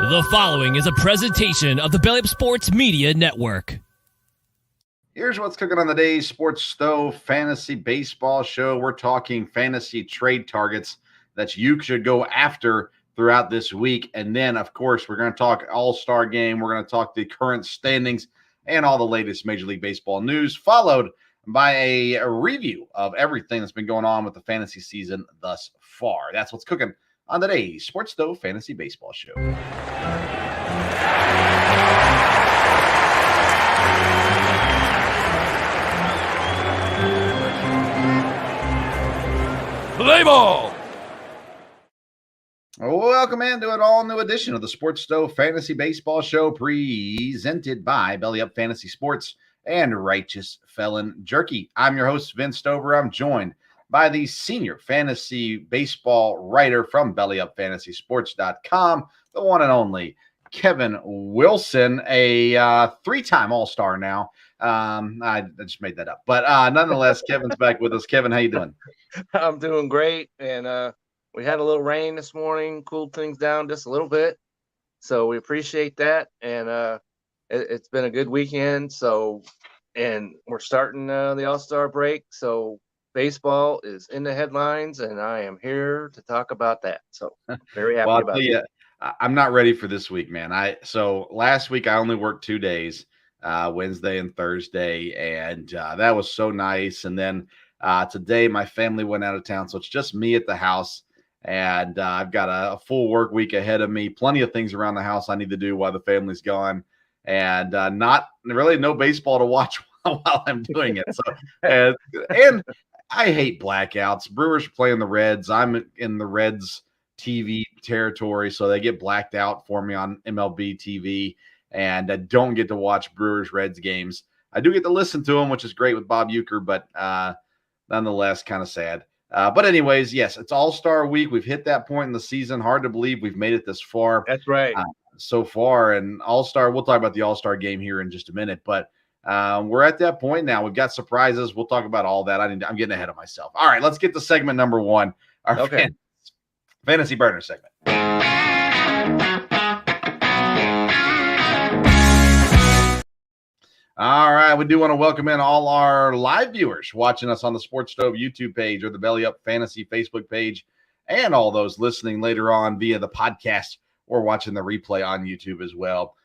The following is a presentation of the Belly Up Sports Media Network. Here's what's cooking on the day's Sports Stove Fantasy Baseball Show. We're talking fantasy trade targets that you should go after throughout this week. And then, of course, we're going to talk All-Star Game. We're going to talk the current standings and all the latest Major League Baseball news, followed by a review of everything that's been going on with the fantasy season thus far. That's what's cooking on today's Sports Stove Fantasy Baseball Show. Play ball! Welcome into an all-new edition of the Sports Stove Fantasy Baseball Show, presented by Belly Up Fantasy Sports and Righteous Felon Jerky. I'm your host, Vince Stover. I'm joined by the senior fantasy baseball writer from BellyUpFantasySports.com, the one and only Kevin Wilson, a three-time All-Star now. I just made that up. But nonetheless, Kevin's back with us. Kevin, how you doing? I'm doing great. And we had a little rain this morning, cooled things down just a little bit. So we appreciate that. And it's been a good weekend. And we're starting the All-Star break. So baseball is in the headlines, and I am here to talk about that. So very happy about it. I'm not ready for this week, man. So last week I only worked 2 days, Wednesday and Thursday, and that was so nice. And then today my family went out of town, so it's just me at the house, and I've got a full work week ahead of me. Plenty of things around the house I need to do while the family's gone, and not really no baseball to watch while I'm doing it. So and I hate blackouts. Brewers are playing the Reds. I'm in the Reds TV territory, so they get blacked out for me on MLB TV, and I don't get to watch Brewers Reds games. I do get to listen to them, which is great with Bob Uecker, but nonetheless, kind of sad. But anyways, yes, it's All-Star Week. We've hit that point in the season. Hard to believe we've made it this far. That's right. So far, and All-Star, we'll talk about the All-Star game here in just a minute, but we're at that point now. We've got surprises. We'll talk about all that. I'm getting ahead of myself. All right, let's get to segment number one, our Fantasy Burner segment. All right, we do want to welcome in all our live viewers watching us on the Sports Stove YouTube page or the Belly Up Fantasy Facebook page, and all those listening later on via the podcast or watching the replay on YouTube as well.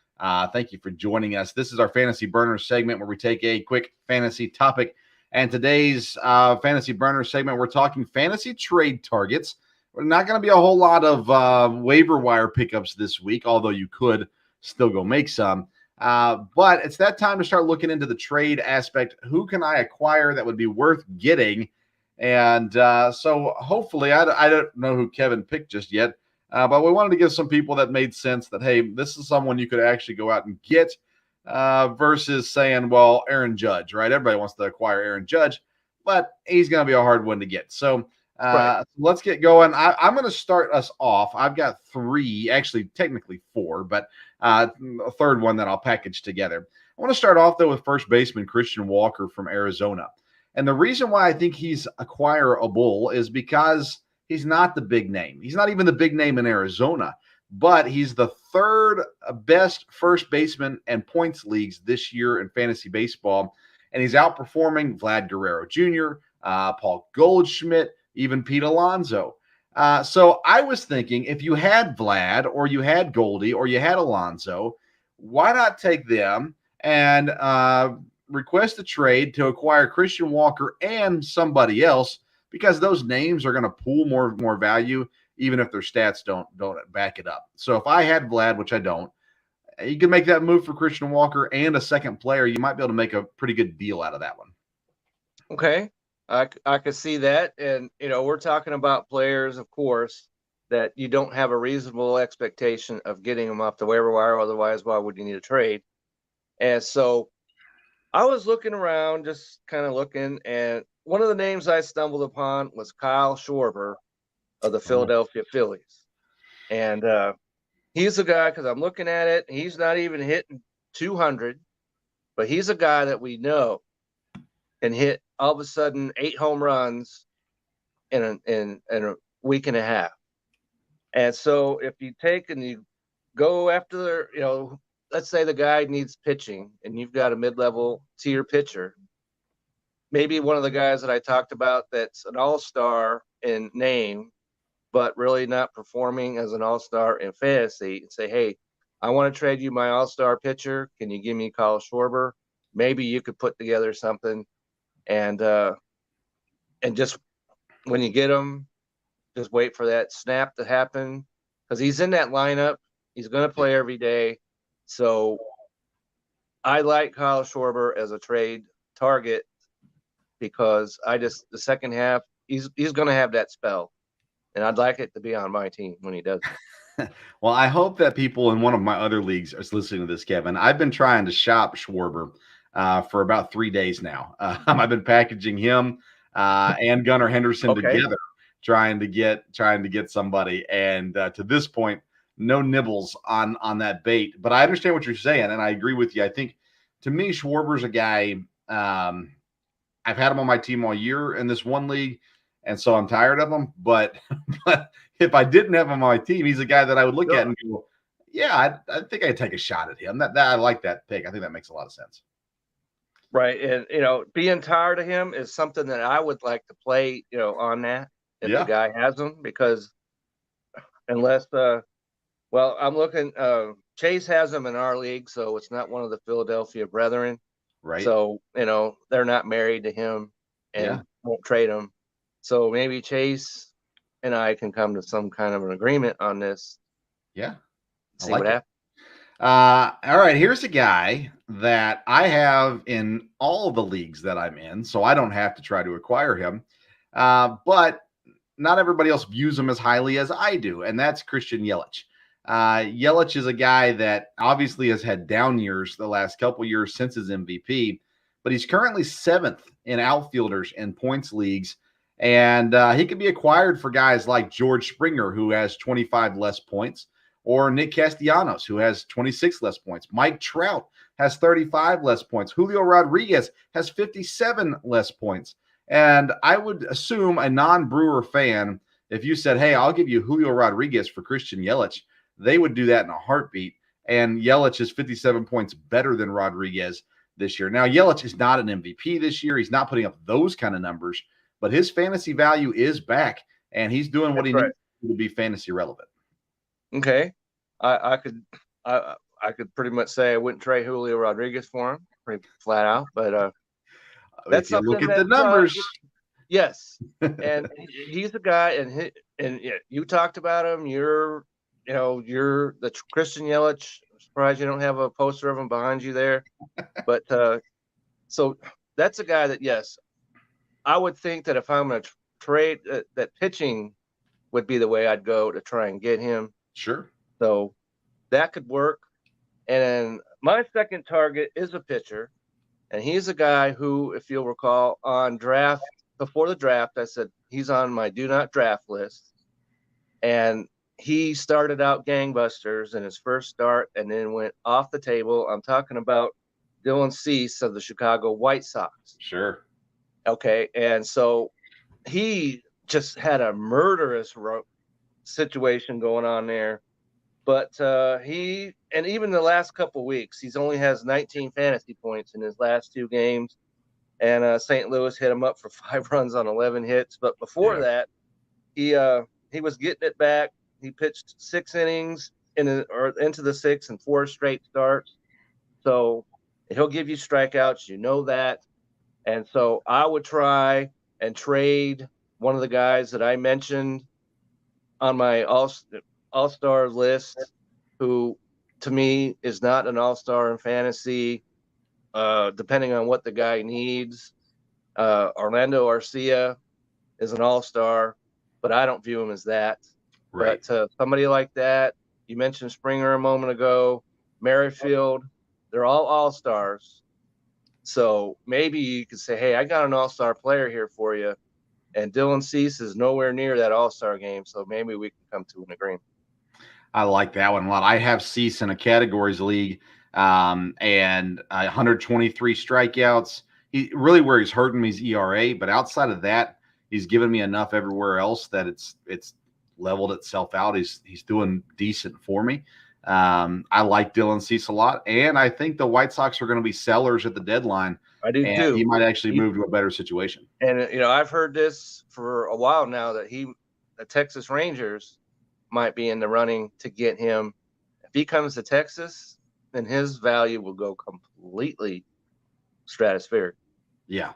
Thank you for joining us. This is our Fantasy Burner segment where we take a quick fantasy topic. And today's Fantasy Burner segment, we're talking fantasy trade targets. We're not going to be a whole lot of waiver wire pickups this week, although you could still go make some. But it's that time to start looking into the trade aspect. Who can I acquire that would be worth getting? And so hopefully, I don't know who Kevin picked just yet. But we wanted to give some people that made sense that, hey, this is someone you could actually go out and get versus saying, well, Aaron Judge, right? Everybody wants to acquire Aaron Judge, but he's going to be a hard one to get. So let's get going. I'm going to start us off. I've got three, actually technically four, but a third one that I'll package together. I want to start off, though, with first baseman Christian Walker from Arizona. And the reason why I think he's acquirable is because he's not the big name. He's not even the big name in Arizona, but he's the third best first baseman and points leagues this year in fantasy baseball. And he's outperforming Vlad Guerrero Jr., Paul Goldschmidt, even Pete Alonso. So I was thinking, if you had Vlad or you had Goldie or you had Alonso, why not take them and request a trade to acquire Christian Walker and somebody else, because those names are going to pool more value, even if their stats don't back it up. So if I had Vlad, which I don't, you can make that move for Christian Walker and a second player. You might be able to make a pretty good deal out of that one. Okay. I could see that. And, we're talking about players, of course, that you don't have a reasonable expectation of getting them off the waiver wire. Otherwise, why would you need a trade? And so I was looking around, just kind of looking, and one of the names I stumbled upon was Kyle Schwarber of the Philadelphia Phillies. And he's a guy, because I'm looking at it, he's not even hitting 200, but he's a guy that we know can hit all of a sudden 8 home runs in a week and a half. And so if you take and you go after the, let's say the guy needs pitching and you've got a mid-level tier pitcher. Maybe one of the guys that I talked about that's an all-star in name, but really not performing as an all-star in fantasy, and say, hey, I want to trade you my all-star pitcher. Can you give me Kyle Schwarber? Maybe you could put together something, and just when you get him, just wait for that snap to happen, because he's in that lineup. He's going to play every day. So I like Kyle Schwarber as a trade target, because the second half, he's going to have that spell. And I'd like it to be on my team when he does it. Well, I hope that people in one of my other leagues are listening to this, Kevin. I've been trying to shop Schwarber for about 3 days now. I've been packaging him and Gunnar Henderson together, trying to get somebody. And to this point, no nibbles on that bait. But I understand what you're saying, and I agree with you. I think, to me, Schwarber's a guy. I've had him on my team all year in this one league, and so I'm tired of him. But if I didn't have him on my team, he's a guy that I would look at and go, yeah, I think I'd take a shot at him. That I like that pick. I think that makes a lot of sense. Right. And, being tired of him is something that I would like to play, on that, if the guy has him, because unless, I'm looking, Chase has him in our league, so it's not one of the Philadelphia Brethren. Right. So, they're not married to him and won't trade him. So maybe Chase and I can come to some kind of an agreement on this. Yeah. See what happens. All right. Here's a guy that I have in all the leagues that I'm in, so I don't have to try to acquire him. But not everybody else views him as highly as I do, and that's Christian Yelich. Yelich is a guy that obviously has had down years the last couple years since his MVP, but he's currently 7th in outfielders in points leagues. And he can be acquired for guys like George Springer, who has 25 less points, or Nick Castellanos, who has 26 less points. Mike Trout has 35 less points. Julio Rodriguez has 57 less points. And I would assume a non-Brewer fan, if you said, hey, I'll give you Julio Rodriguez for Christian Yelich, they would do that in a heartbeat. And Yelich is 57 points better than Rodriguez this year. Now, Yelich is not an MVP this year. He's not putting up those kind of numbers, but his fantasy value is back, and he's doing what he needs to be fantasy relevant. Okay. I could pretty much say I wouldn't trade Julio Rodriguez for him, pretty flat out, but that's if you look at the numbers. Yes. And he's a guy, and you talked about him. You're the Christian Yelich. I'm surprised you don't have a poster of him behind you there. But so that's a guy that, yes, I would think that if I'm going to trade, that pitching would be the way I'd go to try and get him. Sure. So that could work. And my second target is a pitcher, and he's a guy who, if you'll recall, before the draft, I said he's on my do not draft list. And he started out gangbusters in his first start and then went off the table. I'm talking about Dylan Cease of the Chicago White Sox. Sure. Okay. And so he just had a murderous situation going on there. But even the last couple of weeks, he's only has 19 fantasy points in his last 2 games. And St. Louis hit him up for 5 runs on 11 hits. But before that, he was getting it back. He pitched 6 innings into the 6th and 4 straight starts. So he'll give you strikeouts. You know that. And so I would try and trade one of the guys that I mentioned on my all-star list, who to me is not an all-star in fantasy, depending on what the guy needs. Orlando Arcia is an all-star, but I don't view him as that. Right. But somebody like that, you mentioned Springer a moment ago, Merrifield, they're all all-stars. So maybe you could say, hey, I got an all-star player here for you. And Dylan Cease is nowhere near that all-star game, so maybe we can come to an agreement. I like that one a lot. I have Cease in a categories league, and 123 strikeouts. He really, where he's hurting me is ERA, but outside of that, he's given me enough everywhere else that it's leveled itself out. He's doing decent for me. I like Dylan Cease a lot, and I think the White Sox are going to be sellers at the deadline. I do and too. He might actually move to a better situation. And I've heard this for a while now that the Texas Rangers might be in the running to get him. If he comes to Texas, then his value will go completely stratospheric. Yeah,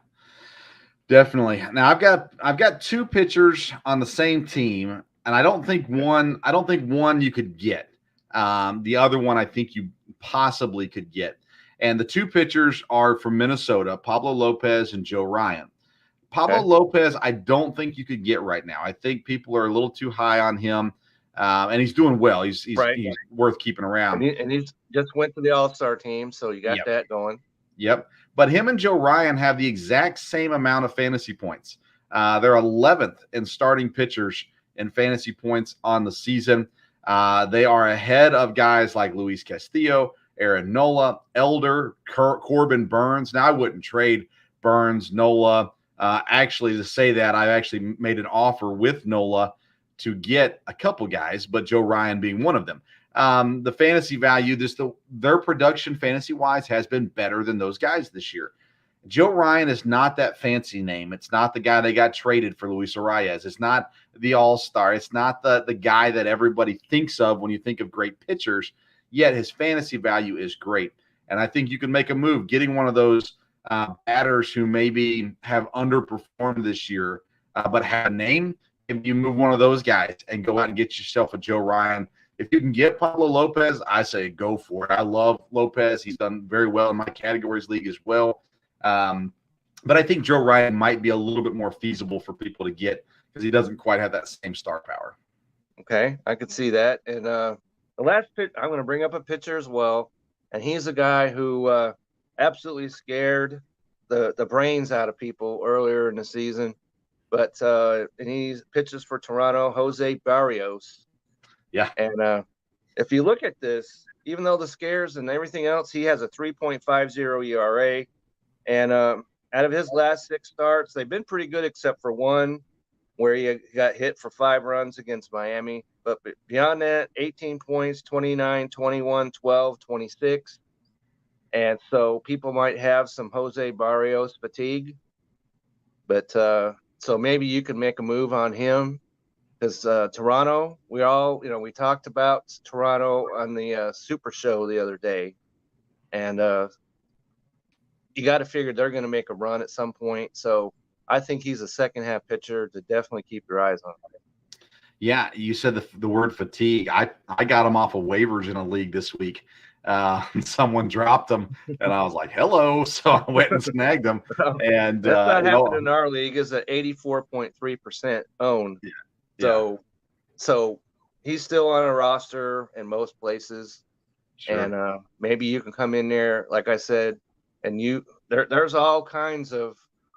definitely. Now I've got two pitchers on the same team, and I don't think one you could get. The other one I think you possibly could get. And the two pitchers are from Minnesota, Pablo Lopez and Joe Ryan. Pablo Lopez, I don't think you could get right now. I think people are a little too high on him, and he's doing well. He's worth keeping around. And he's just went to the All-Star team, so you got that going. Yep. But him and Joe Ryan have the exact same amount of fantasy points. They're 11th in starting pitchers in fantasy points on the season. They are ahead of guys like Luis Castillo, Aaron Nola, Elder, Corbin Burns. Now, I wouldn't trade Burns, Nola. Actually, to say that, I actually made an offer with Nola to get a couple guys, but Joe Ryan being one of them. The fantasy value, their production fantasy-wise has been better than those guys this year. Joe Ryan is not that fancy name. It's not the guy they got traded for, Luis Arias. It's not the all-star. It's not the guy that everybody thinks of when you think of great pitchers, yet his fantasy value is great. And I think you can make a move getting one of those batters who maybe have underperformed this year but have a name. If you move one of those guys and go out and get yourself a Joe Ryan, if you can get Pablo Lopez, I say go for it. I love Lopez. He's done very well in my categories league as well. But I think Joe Ryan might be a little bit more feasible for people to get because he doesn't quite have that same star power. Okay, I could see that. And the last pitch, I'm going to bring up a pitcher as well, and he's a guy who absolutely scared the brains out of people earlier in the season. But and he pitches for Toronto, Jose Barrios. Yeah. And if you look at this, even though the scares and everything else, he has a 3.50 ERA. And out of his last 6 starts, they've been pretty good except for one where he got hit for 5 runs against Miami. But beyond that, 18 points, 29, 21, 12, 26. And so people might have some Jose Barrios fatigue. But so maybe you can make a move on him. Because Toronto, we talked about Toronto on the Super Show the other day. And you got to figure they're going to make a run at some point. So I think he's a second-half pitcher to definitely keep your eyes on. Yeah, you said the word fatigue. I got him off of waivers in a league this week. Someone dropped him, and I was like, hello. So I went and snagged him. And that's not happening in our league. Is at 84.3% owned. Yeah. So he's still on a roster in most places. Sure. And maybe you can come in there, like I said, and there's all kinds of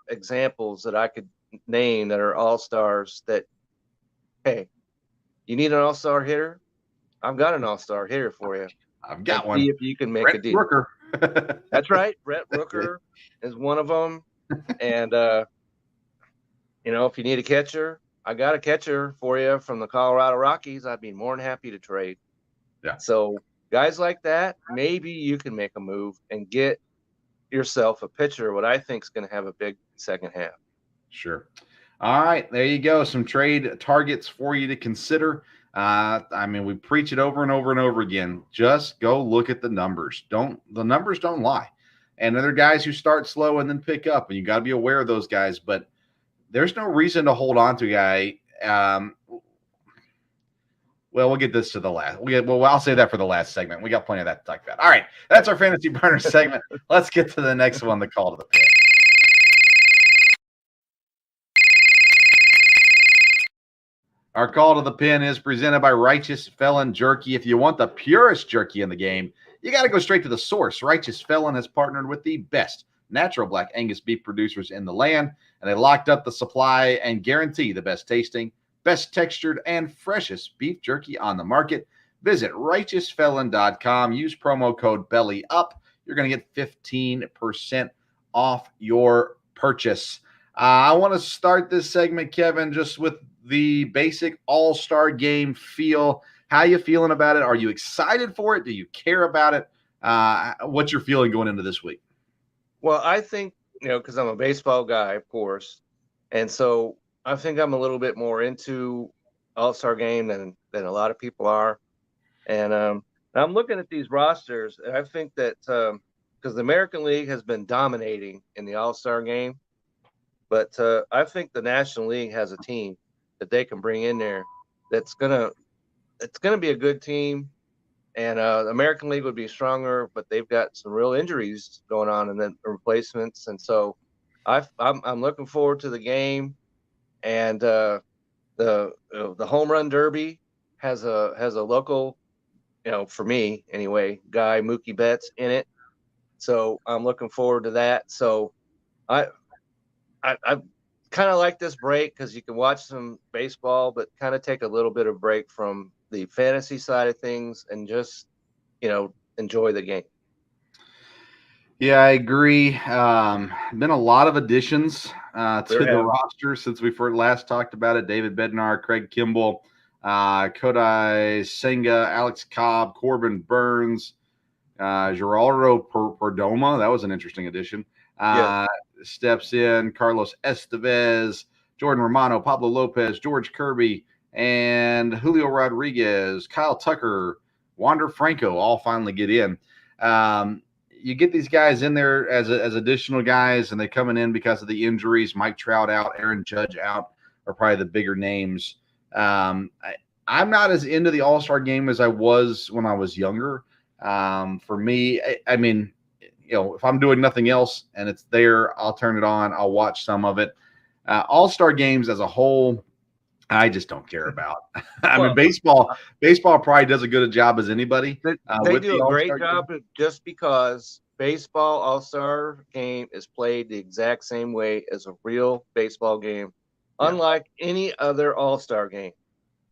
examples that I could name that are all-stars that, hey, you need an all-star hitter? I've got an all-star hitter for you. I've got one. See if you can make a deal. Rooker. That's right. Brett Rooker is one of them. And, if you need a catcher, I got a catcher for you from the Colorado Rockies. I'd be more than happy to trade. Yeah. So guys like that, maybe you can make a move and get yourself a pitcher, what I think is going to have a big second half. Sure. All right. There you go. Some trade targets for you to consider. We preach it over and over and over again. Just go look at the numbers. The numbers don't lie. And there are guys who start slow and then pick up, and you got to be aware of those guys. But there's no reason to hold on to a guy. We'll get this to the last. I'll say that for the last segment. We got plenty of that to talk about. All right, that's our Fantasy Burner segment. Let's get to the next one, the call to the pin. Our call to the pin is presented by Righteous Felon Jerky. If you want the purest jerky in the game, you got to go straight to the source. Righteous Felon has partnered with the best natural Black Angus beef producers in the land, and they locked up the supply and guarantee the best tasting, best textured, and freshest beef jerky on the market. Visit righteousfelon.com. Use promo code BELLYUP. You're going to get 15% off your purchase. I want to start this segment, Kevin, just with the basic all-star game feel? How you feeling about it? Are you excited for it? Do you care about it? What's your feeling going into this week? Well, I think, because I'm a baseball guy, of course, and so I think I'm a little bit more into All-Star Game than a lot of people are. And I'm looking at these rosters, and I think that because the American League has been dominating in the All-Star Game, but I think the National League has a team that they can bring in there that's gonna be a good team. And the American League would be stronger, but they've got some real injuries going on and then replacements. And so I'm looking forward to the game. And the home run derby has a local, for me anyway, guy Mookie Betts in it. So I'm looking forward to that. So I kind of like this break because you can watch some baseball, but kind of take a little bit of break from the fantasy side of things and just, enjoy the game. Yeah, I agree. Been a lot of additions to the roster since we first last talked about it. David Bednar, Craig Kimball, Kodai Senga, Alex Cobb, Corbin Burns, Geraldo Perdomo. That was an interesting addition. Steps in Carlos Estevez, Jordan Romano, Pablo Lopez, George Kirby, and Julio Rodriguez, Kyle Tucker, Wander Franco all finally get in. You get these guys in there as additional guys, and they're coming in because of the injuries. Mike Trout out, Aaron Judge out are probably the bigger names. I'm not as into the All-Star game as I was when I was younger. For me, I mean, if I'm doing nothing else and it's there, I'll turn it on. I'll watch some of it. All-Star games as a whole, I just don't care about. I mean, baseball probably does as good a job as anybody. They do a great job just because baseball All-Star game is played the exact same way as a real baseball game, unlike any other All-Star game.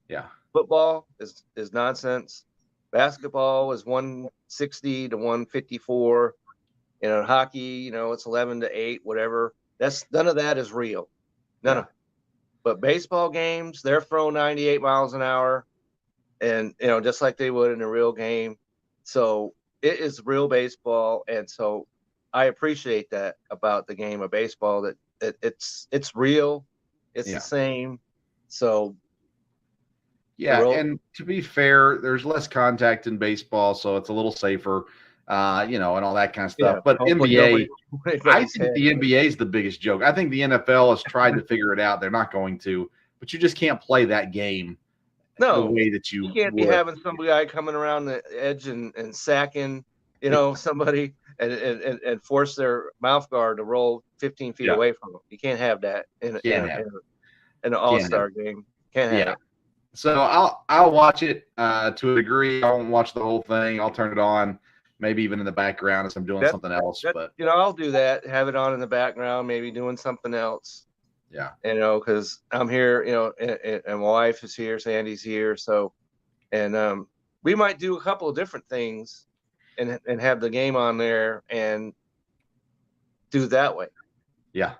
Yeah. Football is nonsense. Basketball is 160 to 154. Hockey, it's 11-8, whatever. None of that is real. None of it. But baseball games, they're throwing 98 miles an hour and, just like they would in a real game. So it is real baseball. And so I appreciate that about the game of baseball, that it's real. It's the same. So. Yeah. And to be fair, there's less contact in baseball, so it's a little safer. And all that kind of stuff. Yeah, but NBA, I think the NBA is the biggest joke. I think the NFL has tried to figure it out. They're not going to, but you just can't play that game the way that you can't be having some guy coming around the edge and sacking, somebody and force their mouth guard to roll 15 feet away from them. You can't have that in an all-star game. Can't have it. So I'll watch it to a degree. I won't watch the whole thing. I'll turn it on. Maybe even in the background as I'm doing something else. But I'll do that. Have it on in the background, maybe doing something else. Yeah. Because I'm here, and my wife is here, Sandy's here. So, and we might do a couple of different things and have the game on there and do that way. Yeah.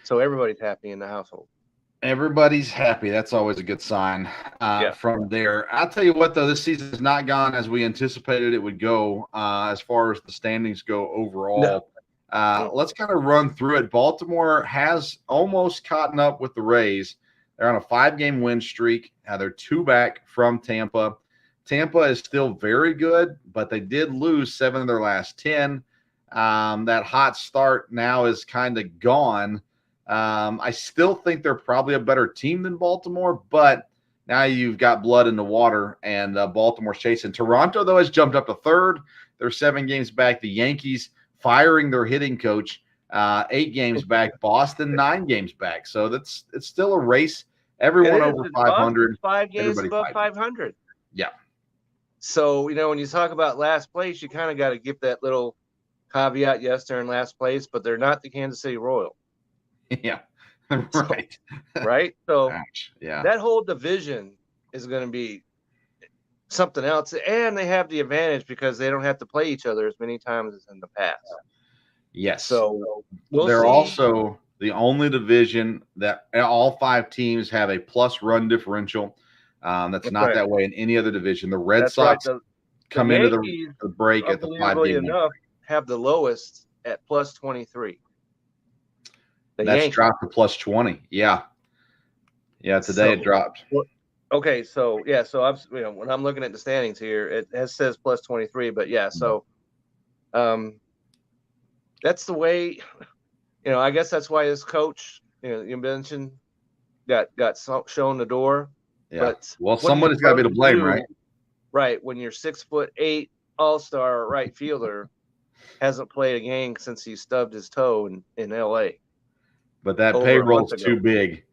So everybody's happy in the household. Everybody's happy. That's always a good sign from there. I'll tell you what, though, this season has not gone as we anticipated it would go as far as the standings go overall. No. Let's kind of run through it. Baltimore has almost caught up with the Rays. They're on a 5-game win streak. They're 2 back from Tampa. Tampa is still very good, but they did lose 7 of their last 10. That hot start now is kind of gone. I still think they're probably a better team than Baltimore, but now you've got blood in the water, and Baltimore's chasing. Toronto, though, has jumped up to 3rd. They're 7 games back. The Yankees firing their hitting coach, 8 games back. Boston, 9 games back. So it's still a race. Everyone over 500. 5 games above 500. Yeah. So, when you talk about last place, you kind of got to give that little caveat, yes, they're in last place, but they're not the Kansas City Royals. Yeah, right. Right. So yeah, that whole division is going to be something else, and they have the advantage because they don't have to play each other as many times as in the past. Yes. So they're also The only division that all 5 teams have a plus run differential. That's not that way in any other division. The Red Sox come into the break at the 5-game enough have the lowest at plus 23. That's dropped to plus 20. Yeah. Today it dropped. Okay, so I'm when I'm looking at the standings here, it says plus 23, but so that's the way. I guess that's why his coach, you mentioned, got shown the door. Yeah. But somebody's got to be to blame, right? Right. When your 6'8" all-star right fielder hasn't played a game since he stubbed his toe in L.A. But that payroll's too big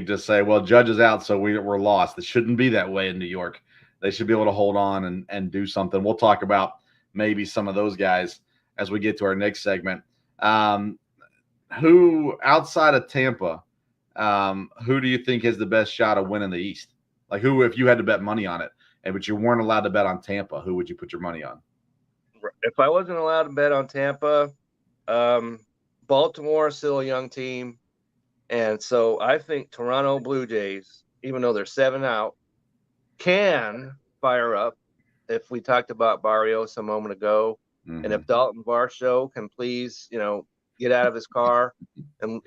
to say, well, Judge is out, so we're lost. It shouldn't be that way in New York. They should be able to hold on and do something. We'll talk about maybe some of those guys as we get to our next segment. Who outside of Tampa, who do you think has the best shot of winning the East? Like who, if you had to bet money on it, but you weren't allowed to bet on Tampa, who would you put your money on? If I wasn't allowed to bet on Tampa, Baltimore is still a young team. And so I think Toronto Blue Jays, even though they're 7 out, can fire up. If we talked about Barrios a moment ago, and if Dalton Varsho can please, get out of his car and,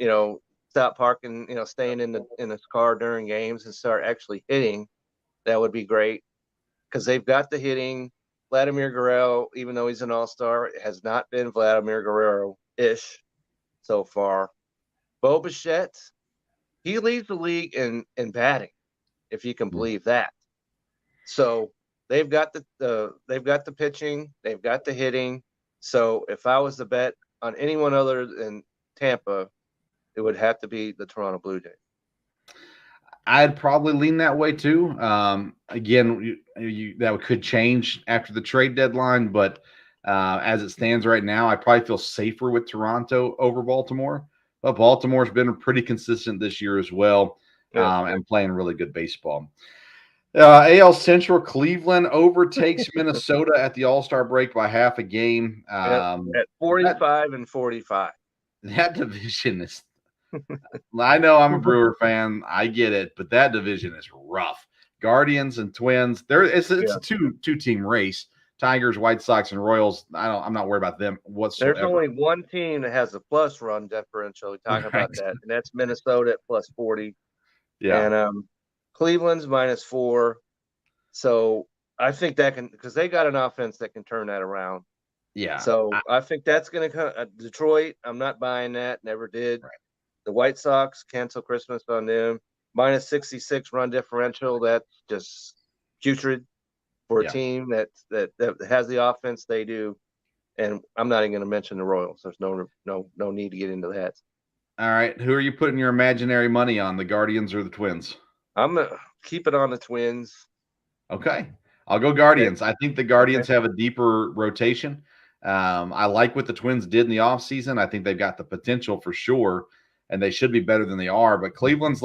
stop parking, staying in his car during games and start actually hitting, that would be great. Because they've got the hitting. Vladimir Guerrero, even though he's an all-star, has not been Vladimir Guerrero-ish so far. Bo Bichette, he leads the league in batting, if you can believe that. So they've got the pitching, they've got the hitting. So if I was to bet on anyone other than Tampa, it would have to be the Toronto Blue Jays. I'd probably lean that way too. Again, that could change after the trade deadline, but as it stands right now, I probably feel safer with Toronto over Baltimore. But Baltimore's been pretty consistent this year as well, and playing really good baseball. AL Central, Cleveland overtakes Minnesota at the All-Star break by half a game. At 45 and 45. That division is – I know I'm a Brewer fan. I get it, but that division is rough. Guardians and Twins, it's a two-team race. Tigers, White Sox, and Royals, I'm not worried about them whatsoever. There's only one team that has a plus run differential. We talk about that, and that's Minnesota at plus 40. Yeah. And Cleveland's -4. So I think that can, because they got an offense that can turn that around. Yeah. So I think that's going to come. Detroit, I'm not buying that. Never did. Right. The White Sox, cancel Christmas on them. -66 run differential. That's just putrid for a team that has the offense they do. And I'm not even going to mention the Royals. There's no need to get into that. All right. Who are you putting your imaginary money on, the Guardians or the Twins? I'm going to keep it on the Twins. Okay. I'll go Guardians. I think the Guardians have a deeper rotation. I like what the Twins did in the offseason. I think they've got the potential for sure, and they should be better than they are. But Cleveland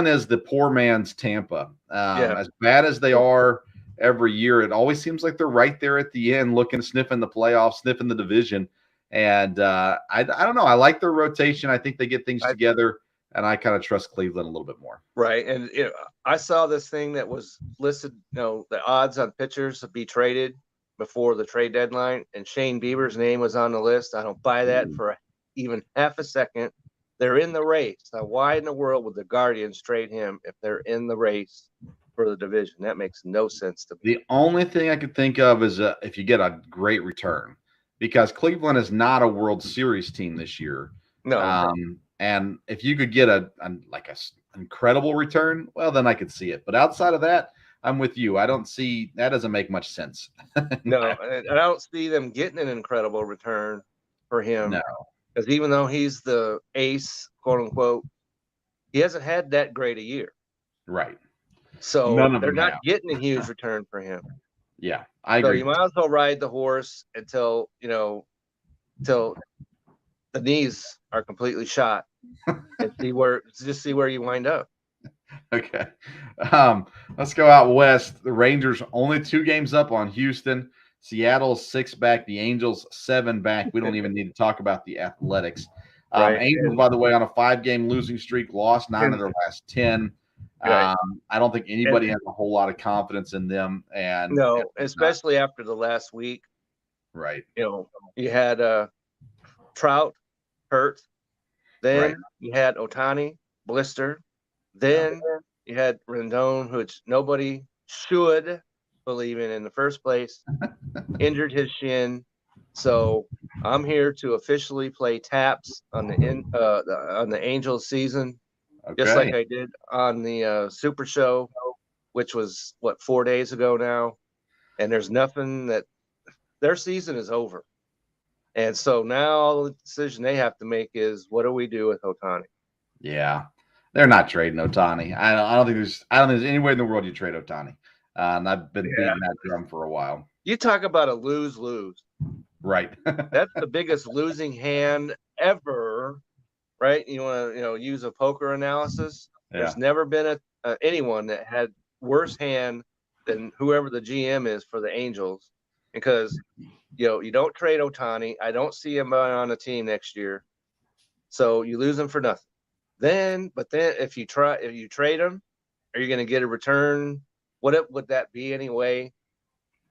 is the poor man's Tampa. As bad as they are every year, it always seems like they're right there at the end, sniffing the playoffs, sniffing the division. And I don't know. I like their rotation. I think they get things together, and I kind of trust Cleveland a little bit more. Right. And I saw this thing that was listed, the odds on pitchers to be traded before the trade deadline, and Shane Bieber's name was on the list. I don't buy that for even half a second. They're in the race. Now, why in the world would the Guardians trade him if they're in the race for the division? That makes no sense to me. The only thing I could think of is if you get a great return, because Cleveland is not a World Series team this year. No. And if you could get an incredible return, well, then I could see it. But outside of that, I'm with you. I don't see – that doesn't make much sense. No, and I don't see them getting an incredible return for him. No. Because even though he's the ace, quote unquote, he hasn't had that great a year. Right. So they're not getting a huge return for him. Yeah, I agree. So you might as well ride the horse until the knees are completely shot and see where you wind up. Okay. Let's go out west. The Rangers only 2 games up on Houston. Seattle's 6 back. The Angels 7 back. We don't even need to talk about the Athletics. Right. Angels, by the way, on a 5-game losing streak, lost 9 of their last 10. Right. I don't think anybody has a whole lot of confidence in them. And No, especially after the last week. Right. You had Trout hurt. Then you had Ohtani blister. Then you had Rendon, which nobody should believe in the first place, injured his shin. So I'm here to officially play taps on the Angels season, just like I did on the Super Show, which was 4 days ago now. And there's nothing that their season is over. And so now the decision they have to make is, what do we do with Ohtani? Yeah, they're not trading Ohtani. I don't think there's any way in the world you trade Ohtani. And I've been beating that drum for a while. You talk about a lose-lose. Right. That's the biggest losing hand ever, right? You want to use a poker analysis. Yeah. There's never been anyone that had worse hand than whoever the GM is for the Angels, because you don't trade Ohtani. I don't see him on a team next year, so you lose him for nothing. But then if you trade him, are you going to get a return? What would that be anyway?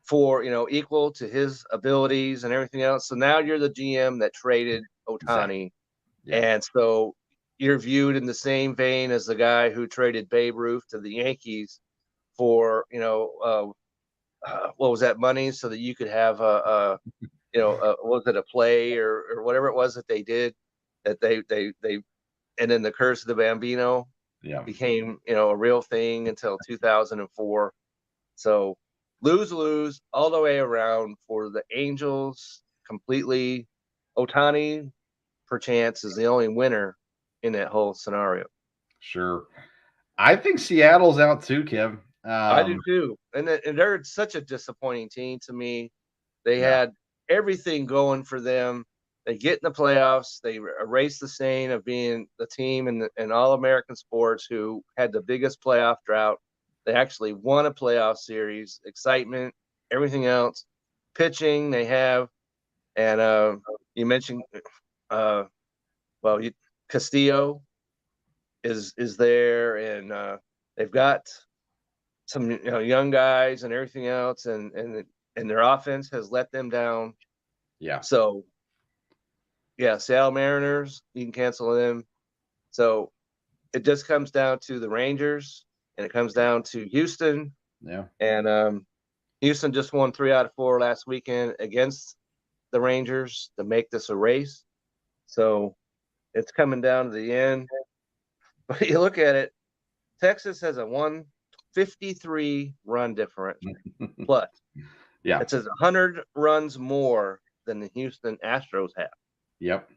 For equal to his abilities and everything else. So now you're the GM that traded Ohtani, and so you're viewed in the same vein as the guy who traded Babe Ruth to the Yankees for what was that money, so that you could have what was it, a play or whatever it was that they did, that they and then the curse of the Bambino became a real thing until 2004. So lose all the way around for the Angels completely. Ohtani, perchance, is the only winner in that whole scenario. Sure. I think Seattle's out too, Kev. I do too. And they're such a disappointing team to me. They had everything going for them. They get in the playoffs. They erase the stain of being the team in All-American sports who had the biggest playoff drought. They actually won a playoff series. Excitement, everything else. Pitching they have. And you mentioned Castillo is there, and they've got some young guys and everything else, and their offense has let them down. Yeah. So Seattle Mariners, you can cancel them. So it just comes down to the Rangers, and it comes down to Houston. Yeah. And Houston just won 3 out of 4 last weekend against the Rangers to make this a race. So it's coming down to the end. But you look at it, Texas has a 153 run differential plus. Yeah. It says 100 runs more than the Houston Astros have. Yep.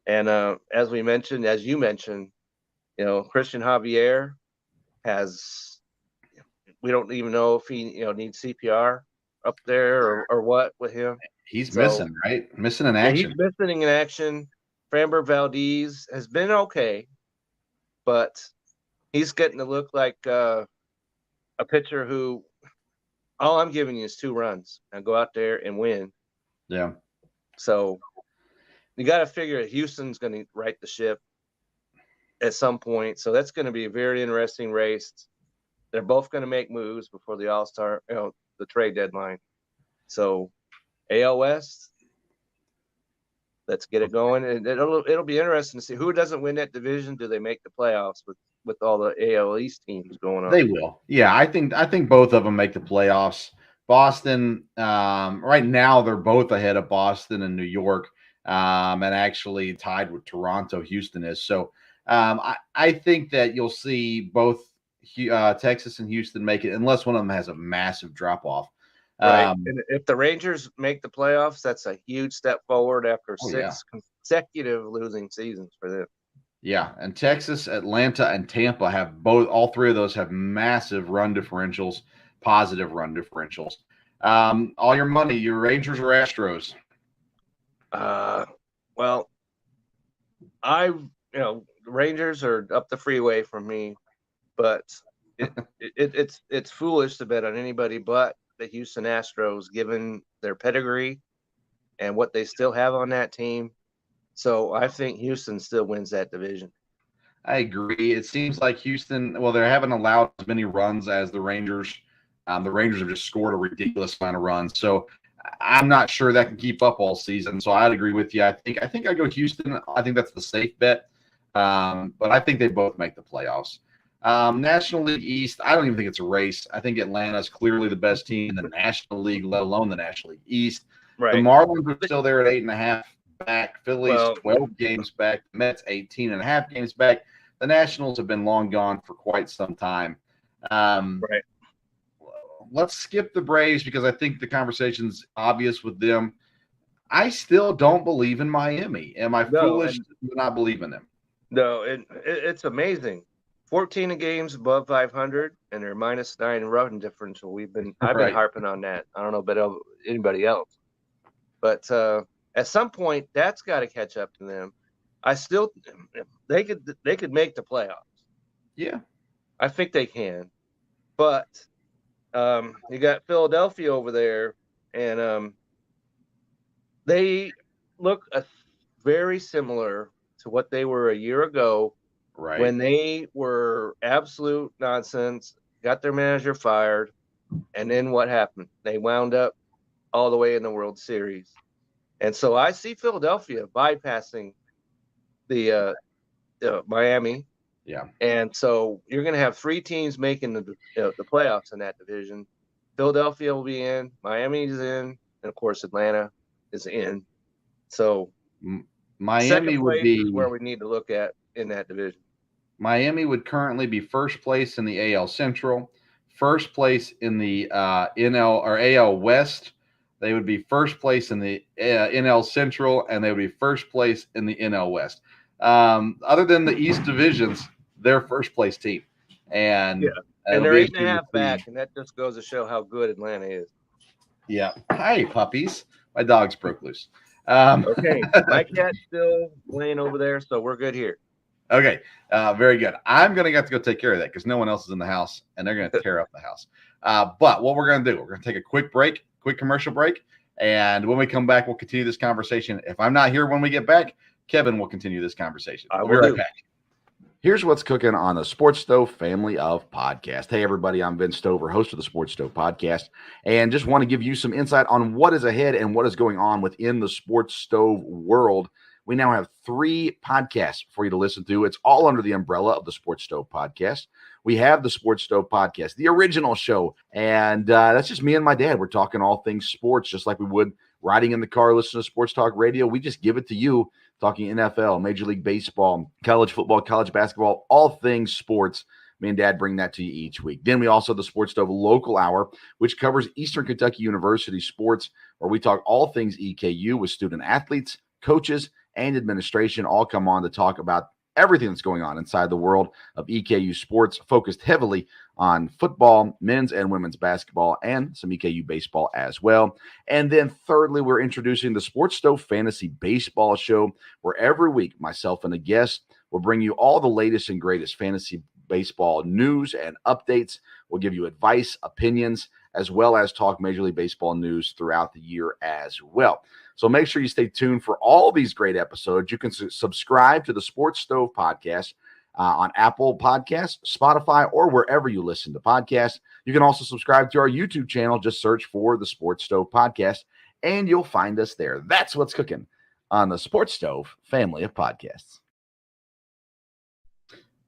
And as you mentioned, Christian Javier has, we don't even know if he needs CPR up there or what with him. He's missing, right? Missing in action. He's missing in action. Framber Valdez has been okay, but he's getting to look like a pitcher who, all I'm giving you is 2 runs and go out there and win. Yeah. So you got to figure Houston's going to right the ship at some point. So that's going to be a very interesting race. They're both going to make moves before the All-Star, the trade deadline. So AL West, let's get it going. And it'll be interesting to see who doesn't win that division. Do they make the playoffs with all the AL East teams going on? They will. Yeah, I think both of them make the playoffs. Boston, right now they're both ahead of Boston and New York, and actually tied with Toronto. Houston is. So I think that you'll see both Texas and Houston make it, unless one of them has a massive drop off. Right. And if the Rangers make the playoffs, that's a huge step forward after 6 consecutive losing seasons for them. Yeah, and Texas, Atlanta, and Tampa have all 3 of those have massive run differentials, positive run differentials. All your money, your Rangers or Astros? Well, Rangers are up the freeway from me, but it's foolish to bet on anybody but the Houston Astros, given their pedigree and what they still have on that team. So I think Houston still wins that division. I agree. It seems like Houston, well, they haven't allowed as many runs as the Rangers. The Rangers have just scored a ridiculous amount of runs. So I'm not sure that can keep up all season. So I'd agree with you. I think I go Houston. I think that's the safe bet. But I think they both make the playoffs. National League East, I don't even think it's a race. I think Atlanta is clearly the best team in the National League, let alone the National League East. Right. The Marlins are still there at 8.5 back. Phillies 12 Well, games back. The Mets 18.5 games back. The Nationals have been long gone for quite some time. right. Let's skip the Braves because I think the conversation's obvious with them. I still don't believe in Miami. Am I foolish to not believe in them? No, it's amazing. 14 games above 500, and they're -9 run differential. I've been Right. harping on that. I don't know about anybody else, but at some point that's got to catch up to them. They could make the playoffs. Yeah. I think they can, but you got Philadelphia over there, and they look very similar to what they were a year ago. Right. When they were absolute nonsense, got their manager fired, and then what happened? They wound up all the way in the World Series. And so I see Philadelphia bypassing the Miami. Yeah. And so you're going to have 3 teams making the playoffs in that division. Philadelphia will be in, Miami's in, and of course Atlanta is in. So Miami would be where we need to look at in that division. Miami would currently be first place in the AL Central, first place in the NL or AL West. They would be first place in the NL Central, and they would be first place in the NL West. Other than the East divisions, they're first place team, and they're 8.5 back, and that just goes to show how good Atlanta is. Yeah. Hi, puppies. My dog's broke loose. Okay, my cat's still laying over there, so we're good here. Okay, very good. I'm going to have to go take care of that because no one else is in the house, and they're going to tear up the house. But what we're going to do, we're going to take a quick commercial break, and when we come back, we'll continue this conversation. If I'm not here when we get back, Kevin will continue this conversation. We'll be right back. Here's what's cooking on the Sports Stove family of podcasts. Hey, everybody, I'm Vince Stover, host of the Sports Stove podcast, and just want to give you some insight on what is ahead and what is going on within the Sports Stove world. We now have 3 podcasts for you to listen to. It's all under the umbrella of the Sports Stove podcast. We have the Sports Stove podcast, the original show, and that's just me and my dad. We're talking all things sports, just like we would riding in the car, listening to Sports Talk Radio. We just give it to you, talking NFL, Major League Baseball, college football, college basketball, all things sports. Me and Dad bring that to you each week. Then we also have the Sports Stove Local Hour, which covers Eastern Kentucky University sports, where we talk all things EKU with student athletes, coaches, and administration all come on to talk about everything that's going on inside the world of EKU sports, focused heavily on football, men's and women's basketball, and some EKU baseball as well. And then thirdly, we're introducing the Sports Stove Fantasy Baseball Show, where every week myself and a guest will bring you all the latest and greatest fantasy baseball news and updates. We'll give you advice, opinions, as well as talk Major League Baseball news throughout the year as well. So make sure you stay tuned for all these great episodes. You can subscribe to the Sports Stove podcast on Apple Podcasts, Spotify, or wherever you listen to podcasts. You can also subscribe to our YouTube channel. Just search for the Sports Stove podcast, and you'll find us there. That's what's cooking on the Sports Stove family of podcasts.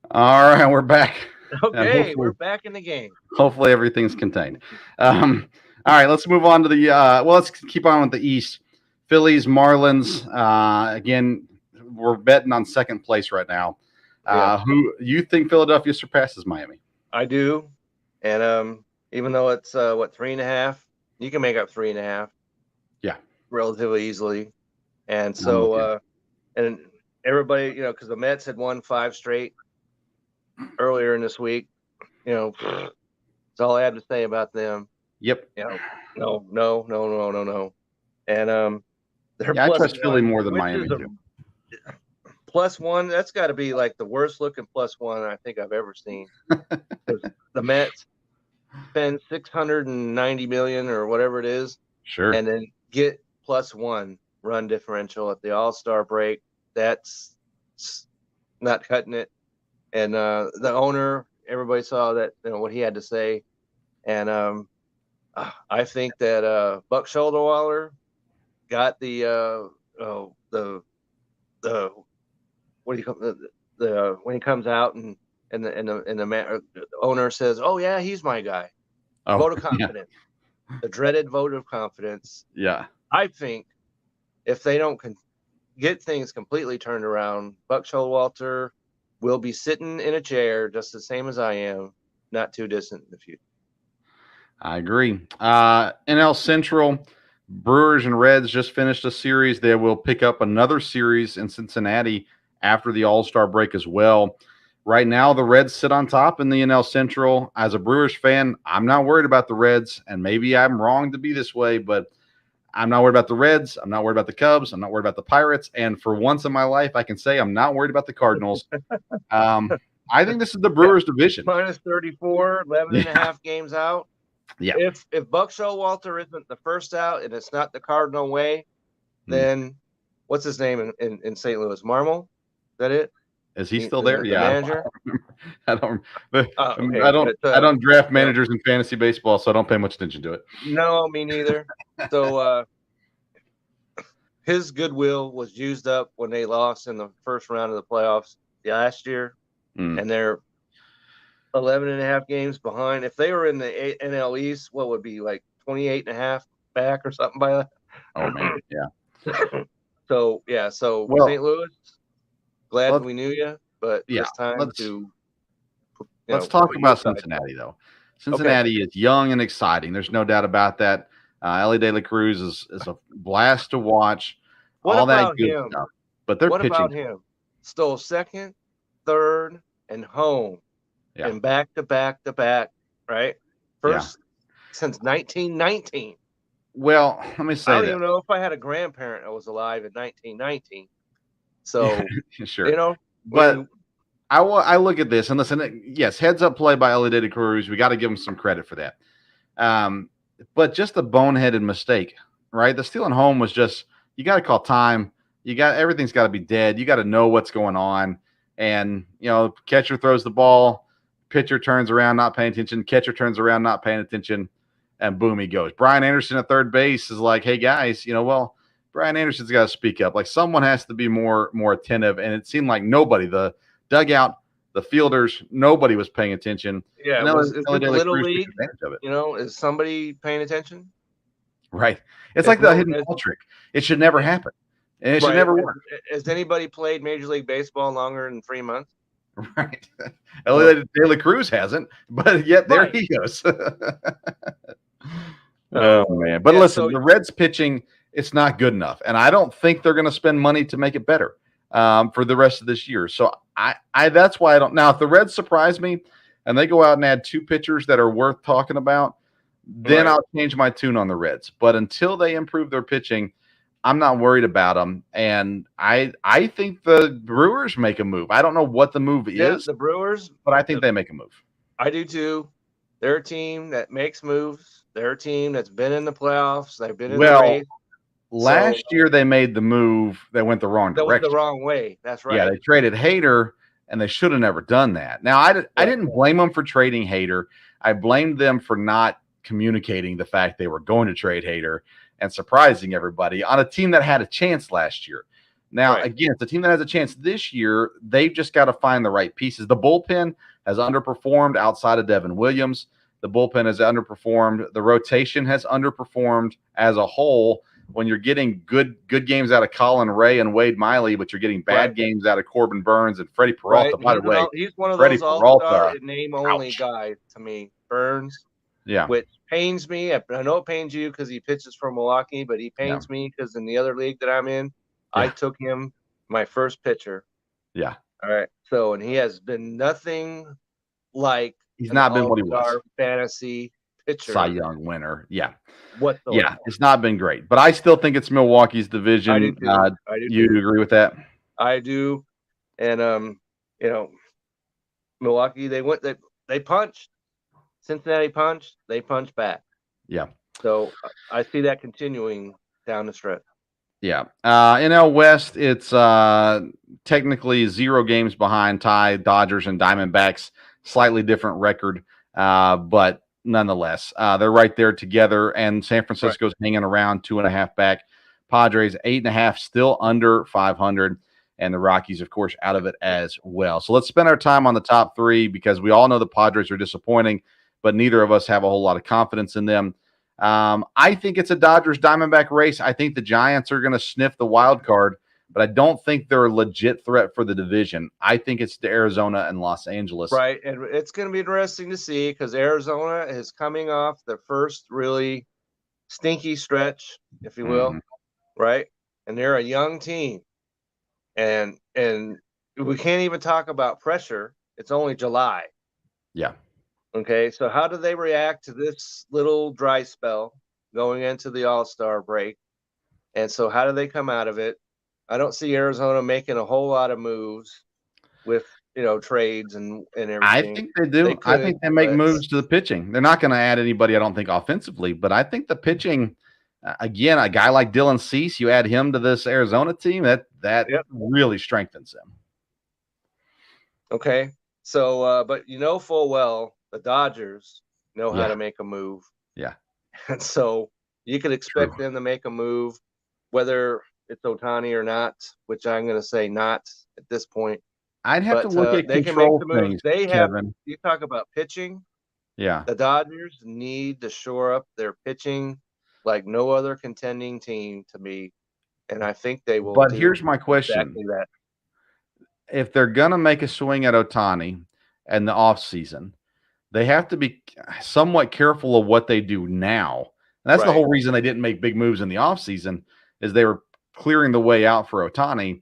All right, we're back. Okay, we're back in the game. Hopefully everything's contained. All right, let's move on to the let's keep on with the East. Phillies, Marlins. Again, we're betting on second place right now. Who you think Philadelphia surpasses Miami? I do. And even though it's 3.5, you can make up 3.5. Yeah. Relatively easily. And so and everybody, because the Mets had won 5 straight earlier in this week, that's all I have to say about them. Yep. No. And I trust Philly more than Miami too. +1, that's got to be like the worst looking +1 I think I've ever seen. The Mets spend $690 million or whatever it is, sure, and then get +1 run differential at the All-Star break. that's not cutting it. And the owner, everybody saw that, what he had to say. And I think that Buck Showalter got the what do you call the when he comes out and the owner says, "Oh yeah, he's my guy." Vote of confidence, the dreaded vote of confidence. Yeah. I think if they don't get things completely turned around, Buck Showalter will be sitting in a chair just the same as I am, not too distant in the future. I agree. NL Central, Brewers and Reds just finished a series. They will pick up another series in Cincinnati after the All-Star break as well. Right now, the Reds sit on top in the NL Central. As a Brewers fan, I'm not worried about the Reds, and maybe I'm wrong to be this way, but I'm not worried about the Reds. I'm not worried about the Cubs. I'm not worried about the Pirates. And for once in my life, I can say I'm not worried about the Cardinals. I think this is the Brewers division. Minus 34, 11 and a half games out. Yeah. If Buck Showalter isn't the first out and it's not the Cardinal way, then what's his name in St. Louis? Marmol? Is that it? Is he still there? The Yeah. manager? I don't. Okay, I don't draft managers in fantasy baseball, so I don't pay much attention to it. No, me neither. So his goodwill was used up when they lost in the first round of the playoffs last year, and they're 11 and a half games behind. If they were in the NL East, what would be like 28 and a half back or something by that? Oh man, yeah. So St. Louis, glad we knew you, but it's time let's talk about Cincinnati though. Cincinnati is young and exciting. There's no doubt about that. Elly De La Cruz is a blast to watch. What all about that good him? stuff. But they're pitching. What about him? Stole second, third, and home. Yeah. And back to back to back, right? First since 1919. Well, let me say I don't even know if I had a grandparent that was alive in 1919. So, sure. But I look at this and listen, yes, heads up play by Elly De La Cruz. We got to give him some credit for that. But just a boneheaded mistake, right? The stealing home was just, you got to call time. Everything's got to be dead. You got to know what's going on. And, catcher throws the ball. Pitcher turns around, not paying attention. Catcher turns around, not paying attention, and boom, he goes. Brian Anderson at third base is like, hey, guys, Brian Anderson's got to speak up. Like, someone has to be more attentive, and it seemed like nobody, the dugout, the fielders, nobody was paying attention. Yeah, is it Little League? Is somebody paying attention? Right. It's like the hidden ball trick. It should never happen, and it should never work. Has anybody played Major League Baseball longer than 3 months? Right. Elly De La Cruz hasn't, but yet there he goes. Oh, man. But listen, the Reds pitching, it's not good enough. And I don't think they're going to spend money to make it better for the rest of this year. So I that's why I don't. Now, if the Reds surprise me and they go out and add 2 pitchers that are worth talking about, then I'll change my tune on the Reds. But until they improve their pitching, I'm not worried about them, and I think the Brewers make a move. I don't know what the move is, the Brewers, but I think they make a move. I do too. They're a team that makes moves. They're a team that's been in the playoffs. They've been in the race. Last year they made the move that went the wrong direction. That went the wrong way. That's right. Yeah, they traded Hader, and they should have never done that. Now, I didn't blame them for trading Hader. I blamed them for not communicating the fact they were going to trade Hader and surprising everybody on a team that had a chance last year. Now, again, it's a team that has a chance this year. They've just got to find the right pieces. The bullpen has underperformed outside of Devin Williams. The bullpen has underperformed. The rotation has underperformed as a whole. When you're getting good games out of Colin Ray and Wade Miley, but you're getting bad games out of Corbin Burns and Freddie Peralta. By the way, he's one of those all-star name-only guys to me. Burns. Yeah. Which pains me. I know it pains you because he pitches for Milwaukee, but he pains me because in the other league that I'm in, I took him my first pitcher. Yeah. All right. So, and he has been nothing like he's not been what he was. Fantasy pitcher. Cy Young winner. Yeah. It's not been great, but I still think it's Milwaukee's division. I do too. You agree with that? I do. And, Milwaukee, they punched. Cincinnati punched, they punched back. Yeah. So I see that continuing down the stretch. Yeah. NL West, it's technically 0 games behind Ty, Dodgers, and Diamondbacks. Slightly different record, but nonetheless, they're right there together. And San Francisco's hanging around 2.5 back. Padres 8.5, still under 500. And the Rockies, of course, out of it as well. So let's spend our time on the top 3 because we all know the Padres are disappointing, but neither of us have a whole lot of confidence in them. I think it's a Dodgers Diamondback race. I think the Giants are going to sniff the wild card, but I don't think they're a legit threat for the division. I think it's to Arizona and Los Angeles. Right. And it's going to be interesting to see because Arizona is coming off their first really stinky stretch, if you will. Right. And they're a young team. And we can't even talk about pressure. It's only July. Yeah. Okay, so how do they react to this little dry spell going into the All-Star break? And so how do they come out of it? I don't see Arizona making a whole lot of moves with, trades and everything. I think they do. I think they make moves to the pitching. They're not going to add anybody, I don't think, offensively, but I think the pitching, again, a guy like Dylan Cease, you add him to this Arizona team, that really strengthens them. Okay, so, but full well, the Dodgers know how to make a move. Yeah. And so you could expect them to make a move, whether it's Ohtani or not, which I'm going to say not at this point. I'd have to look at control things, Kevin. You talk about pitching. Yeah. The Dodgers need to shore up their pitching like no other contending team to me. And I think they will. But here's my question. Exactly that. If they're going to make a swing at Ohtani in the offseason, they have to be somewhat careful of what they do now. And that's the whole reason they didn't make big moves in the offseason is they were clearing the way out for Ohtani.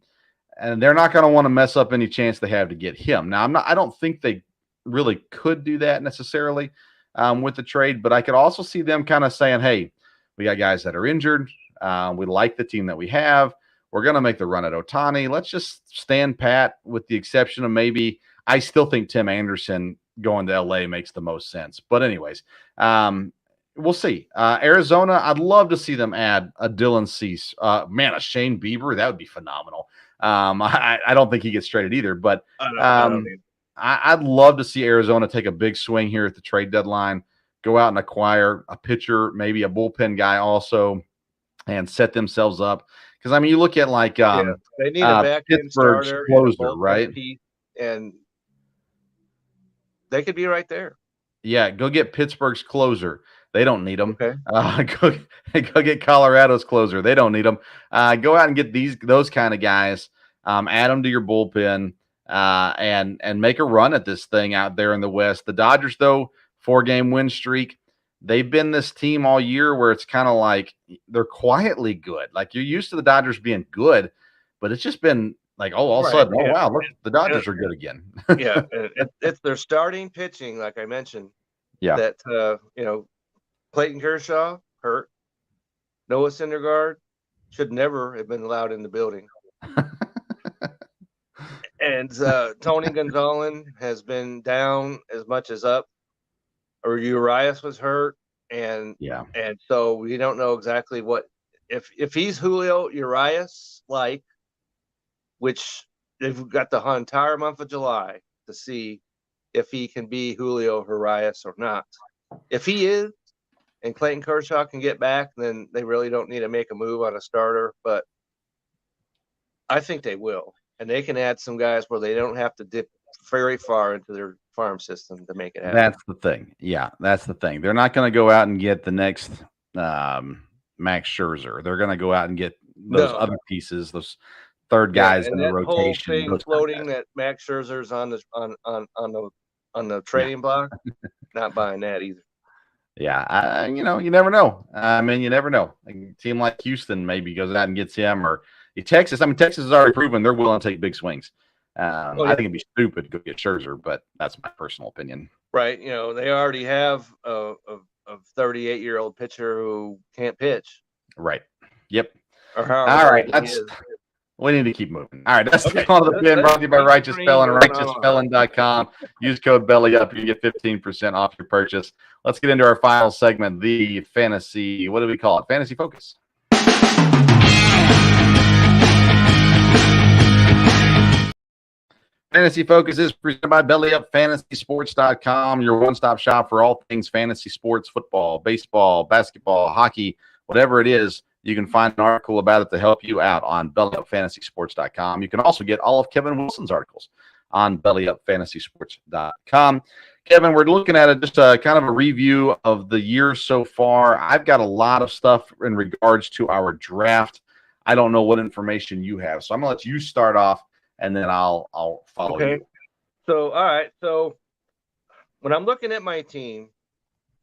And they're not going to want to mess up any chance they have to get him. Now, I don't think they really could do that necessarily with the trade, but I could also see them kind of saying, hey, we got guys that are injured. We like the team that we have. We're going to make the run at Ohtani. Let's just stand pat with the exception of maybe I still think Tim Anderson going to LA makes the most sense. But anyways, we'll see. Arizona, I'd love to see them add a Dylan Cease. A Shane Bieber, that would be phenomenal. I don't think he gets traded either, but I'd love to see Arizona take a big swing here at the trade deadline, go out and acquire a pitcher, maybe a bullpen guy also, and set themselves up. Because, you look at like they need a back end starter, closer, right? And they could be right there. Yeah, go get Pittsburgh's closer. They don't need them. Okay. Go get Colorado's closer. They don't need them. Go out and get those kind of guys. Add them to your bullpen and make a run at this thing out there in the West. The Dodgers, though, 4-game win streak. They've been this team all year where it's kind of like they're quietly good. Like you're used to the Dodgers being good, but it's just been like, all of a sudden, wow, look, the Dodgers are good again. Yeah, it's their starting pitching, like I mentioned. Yeah. That, Clayton Kershaw hurt. Noah Syndergaard should never have been allowed in the building. And Tony Gonzalez has been down as much as up. Or Urias was hurt. And so we don't know exactly what if he's Julio Urias like, which they've got the entire month of July to see if he can be Julio Urias or not. If he is, and Clayton Kershaw can get back, then they really don't need to make a move on a starter. But I think they will. And they can add some guys where they don't have to dip very far into their farm system to make it happen. That's the thing. Yeah, that's the thing. They're not going to go out and get the next Max Scherzer. They're going to go out and get those other pieces, those third guys in the rotation. Whole thing floating that Max Scherzer's on the trading block. Not buying that either. Yeah, you never know. You never know. A team like Houston maybe goes out and gets him, or Texas. Texas has already proven they're willing to take big swings. I think it'd be stupid to go get Scherzer, but that's my personal opinion. Right. They already have a 38-year-old pitcher who can't pitch. Right. Yep. All right. We need to keep moving. All right. That's the Call of the Pin, brought to you by Righteous Felon, righteousfelon.com. Use code BELLYUP. You get 15% off your purchase. Let's get into our final segment, the fantasy. What do we call it? Fantasy Focus. Fantasy Focus is presented by BellyUpFantasySports.com, your one-stop shop for all things fantasy sports, football, baseball, basketball, hockey, whatever it is. You can find an article about it to help you out on BellyUpFantasySports.com. You can also get all of Kevin Wilson's articles on BellyUpFantasySports.com. Kevin, we're looking at just kind of a review of the year so far. I've got a lot of stuff in regards to our draft. I don't know what information you have, so I'm going to let you start off, and then I'll follow you. So, all right. So when I'm looking at my team,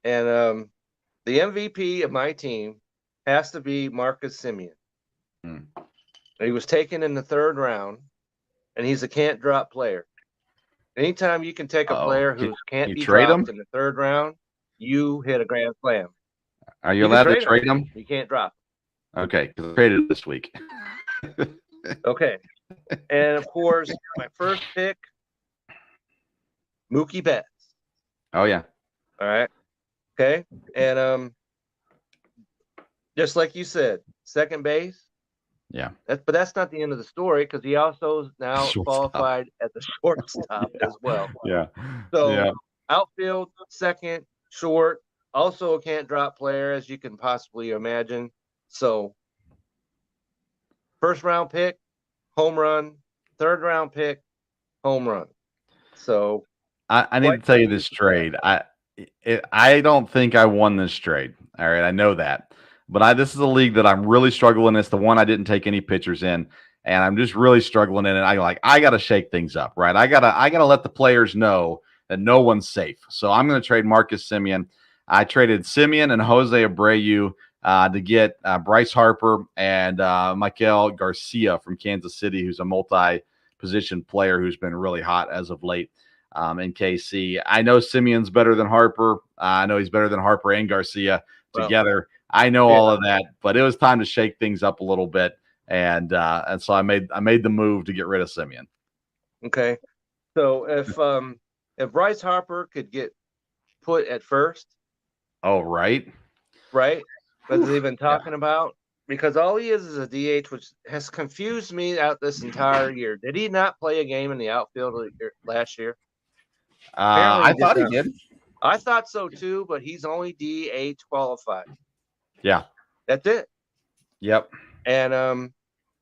and the MVP of my team has to be Marcus Semien. He was taken in the 3rd round, and he's a can't-drop player. Anytime you can take a player who can't be dropped in the 3rd round, you hit a grand slam. Are you allowed to trade him? You can't drop him. Okay, because I traded this week. Okay. And, of course, my first pick, Mookie Betts. Oh, yeah. All right. Okay. And just like you said, second base. Yeah. But that's not the end of the story, because he also is now qualified as a shortstop as well. Yeah. So outfield, second, short, also a can't drop player, as you can possibly imagine. So 1st round pick, home run. 3rd round pick, home run. So I need to tell you this trade. I don't think I won this trade. All right, I know that, but this is a league that I'm really struggling. It's the one I didn't take any pitchers in, and I'm just really struggling in it. I got to shake things up, right? I gotta let the players know that no one's safe. So I'm going to trade Marcus Semien. I traded Semien and Jose Abreu to get Bryce Harper and Michael Garcia from Kansas City, who's a multi-position player who's been really hot as of late in KC. I know Semien's better than Harper. I know he's better than Harper and Garcia together. I know all of that, but it was time to shake things up a little bit, and so I made the move to get rid of Semien. Okay, so if Bryce Harper could get put at first, right? What they've been talking about, because all he is a DH, which has confused me out this entire year. Did he not play a game in the outfield last year? I thought he did. I thought so too, but he's only DH qualified. Yeah, that's it. Yep. And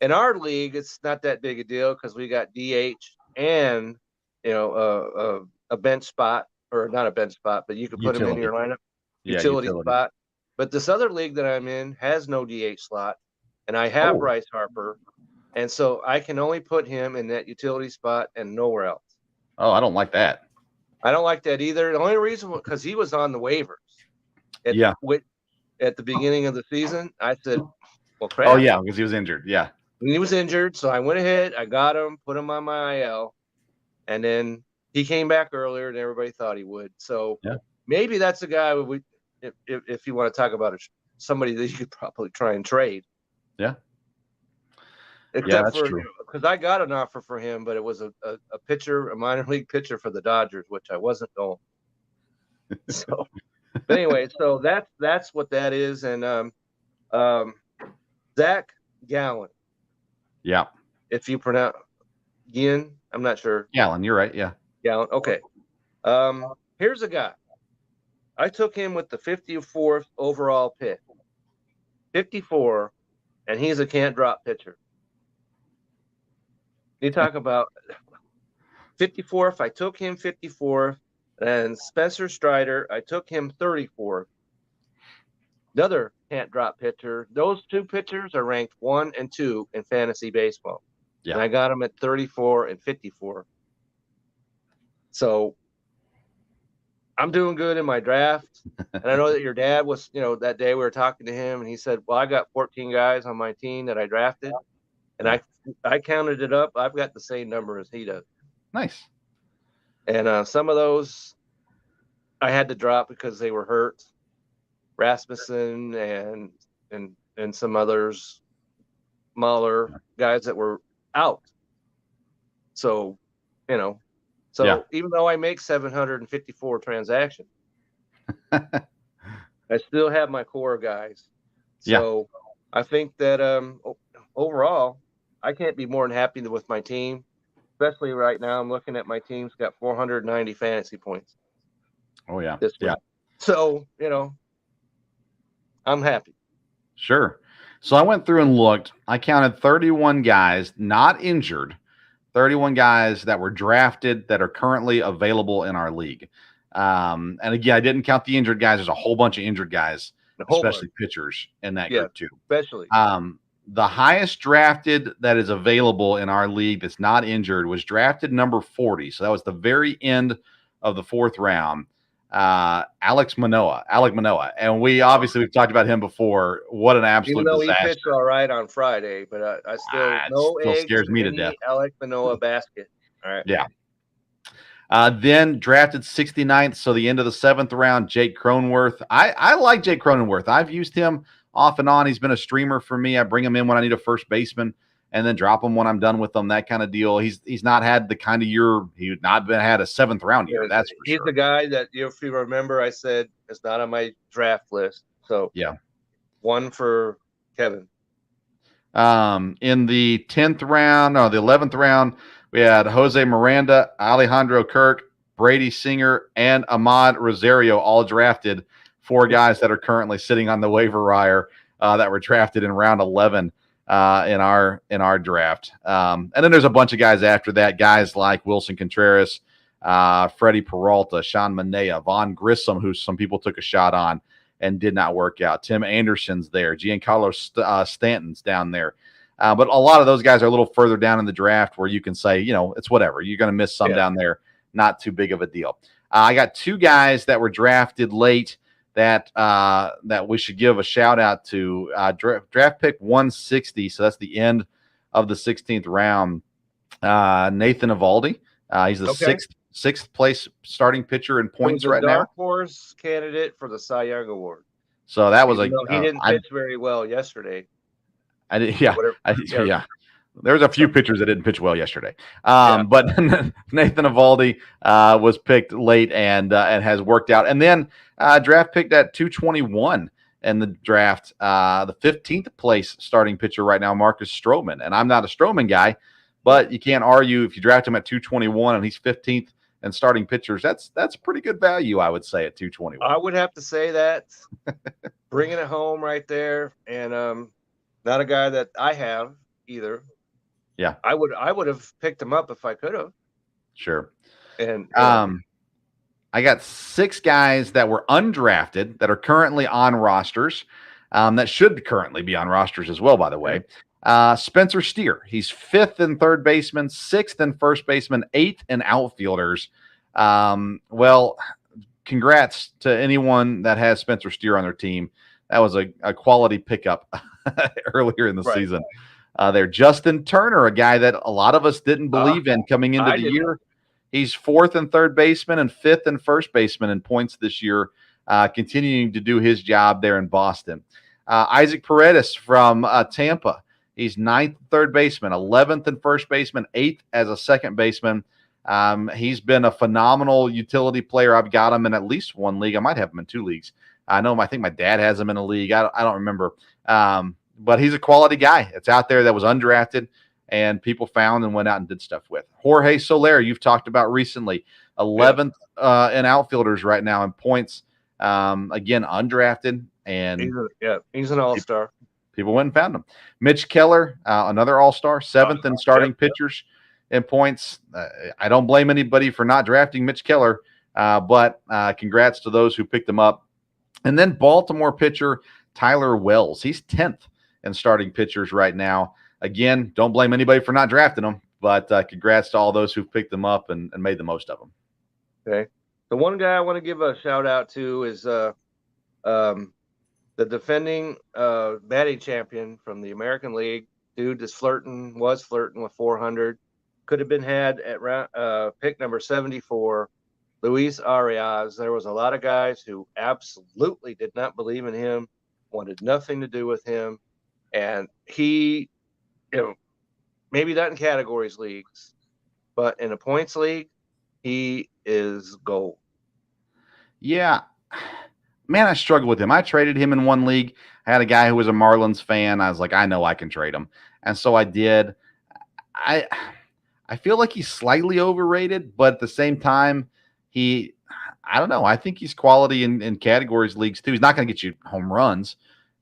in our league, it's not that big a deal because we got DH and a bench spot, or not a bench spot, but you could put him in your lineup. Utility spot. But this other league that I'm in has no DH slot, and I have Bryce Harper, and so I can only put him in that utility spot and nowhere else. Oh, I don't like that. I don't like that either. The only reason, because he was on the waivers. At the beginning of the season, I said, well, crap. Oh, yeah, because he was injured. Yeah. And he was injured, so I went ahead, I got him, put him on my IL, and then he came back earlier than everybody thought he would. So maybe that's a guy if you want to talk about somebody that you could probably try and trade. Yeah. That's true. Because I got an offer for him, but it was a pitcher, a minor league pitcher for the Dodgers, which I wasn't going. So, but anyway, so that's what that is. And Zach Gallen. Yeah. If you pronounce Ginn, I'm not sure. Gallen, you're right. Yeah. Gallen. Okay. Here's a guy. I took him with the 54th overall pick. 54, and he's a can't drop pitcher. You talk about 54th. I took him 54th, and Spencer Strider, I took him 34th. Another can't drop pitcher. Those two pitchers are ranked 1 and 2 in fantasy baseball. Yeah. And I got them at 34 and 54. So I'm doing good in my draft. And I know that your dad was, that day we were talking to him, and he said, well, I got 14 guys on my team that I drafted. And I counted it up. I've got the same number as he does. Nice. And some of those I had to drop because they were hurt. Rasmussen and some others, Mahler, guys that were out. So, even though I make 754 transactions, I still have my core guys. So I think that overall, I can't be more than happy with my team. especially right now. I'm looking at my team's got 490 fantasy points Oh yeah. this week. So, I'm happy. Sure. So I went through and looked. I counted 31 guys not injured, 31 guys that were drafted that are currently available in our league. And again, I didn't count the injured guys. There's a whole bunch of injured guys, especially pitchers in that group too. Especially. The highest drafted that is available in our league that's not injured was drafted number 40. So that was the very end of the 4th round. Alek Manoah. And we've talked about him before. What an absolute disaster. He pitched all right on Friday, but I still scares me to death. Alek Manoah basket. All right. Yeah. Then drafted 69th, so the end of the 7th round, Jake Cronenworth. I like Jake Cronenworth. I've used him off and on. He's been a streamer for me. I bring him in when I need a first baseman and then drop him when I'm done with them, that kind of deal. He's not had the kind of year, he's not had a 7th round year, that's for sure. He's the guy that, if you remember, I said it's not on my draft list. So yeah, one for Kevin. In the 10th round, or the 11th round, we had Jose Miranda, Alejandro Kirk, Brady Singer, and Ahmad Rosario all drafted. 4 guys that are currently sitting on the waiver wire that were drafted in round 11 in our draft. And then there's a bunch of guys after that, guys like Wilson Contreras, Freddie Peralta, Sean Manaea, Vaughn Grissom, who some people took a shot on and did not work out. Tim Anderson's there. Giancarlo Stanton's down there. But a lot of those guys are a little further down in the draft where you can say, it's whatever. You're going to miss some down there. Not too big of a deal. I got 2 guys that were drafted late that we should give a shout out to. Draft pick 160, so that's the end of the 16th round. Nathan Eovaldi. He's the sixth place starting pitcher in points right now. Dark horse candidate for the Cy Young Award. So that was he didn't pitch very well yesterday. I did, yeah. There's a few pitchers that didn't pitch well yesterday. But Nathan Eovaldi was picked late and has worked out. And then draft picked at 221 in the draft, the 15th place starting pitcher right now, Marcus Stroman. And I'm not a Stroman guy, but you can't argue if you draft him at 221 and he's 15th and starting pitchers. That's pretty good value, I would say, at 221. I would have to say that. Bringing it home right there. And not a guy that I have either. Yeah, I would have picked him up if I could have. Sure. And I got 6 guys that were undrafted that are currently on rosters, that should currently be on rosters as well, by the way. Spencer Steer, he's 5th in third baseman, 6th in first baseman, 8th in outfielders. Well, congrats to anyone that has Spencer Steer on their team. That was a quality pickup earlier in the season. There, Justin Turner, a guy that a lot of us didn't believe in coming into the year. He's 4th in third baseman and 5th in first baseman in points this year, continuing to do his job there in Boston. Isaac Paredes from Tampa. He's 9th third baseman, 11th in first baseman, 8th as a second baseman. He's been a phenomenal utility player. I've got him in at least 1 league. I might have him in 2 leagues. I think my dad has him in a league. I don't remember. But he's a quality guy. It's out there that was undrafted and people found and went out and did stuff with. Jorge Soler, you've talked about recently, 11th in outfielders right now in points. Again, undrafted. And he's an all-star. People went and found him. Mitch Keller, another all-star, 7th in starting pitchers in points. I don't blame anybody for not drafting Mitch Keller, but congrats to those who picked him up. And then Baltimore pitcher Tyler Wells. He's 10th in starting pitchers right now. Again, don't blame anybody for not drafting them, but congrats to all those who picked them up and made the most of them. Okay. The one guy I want to give a shout out to is the defending batting champion from the American League. Dude was flirting with 400. Could have been had at pick number 74, Luis Arias. There was a lot of guys who absolutely did not believe in him, wanted nothing to do with him. And he, maybe not in categories leagues, but in a points league, he is gold. Yeah. Man, I struggled with him. I traded him in 1 league. I had a guy who was a Marlins fan. I was like, I know I can trade him. And so I did. I I feel like he's slightly overrated, but at the same time, I don't know. I think he's quality in categories leagues too. He's not going to get you home runs,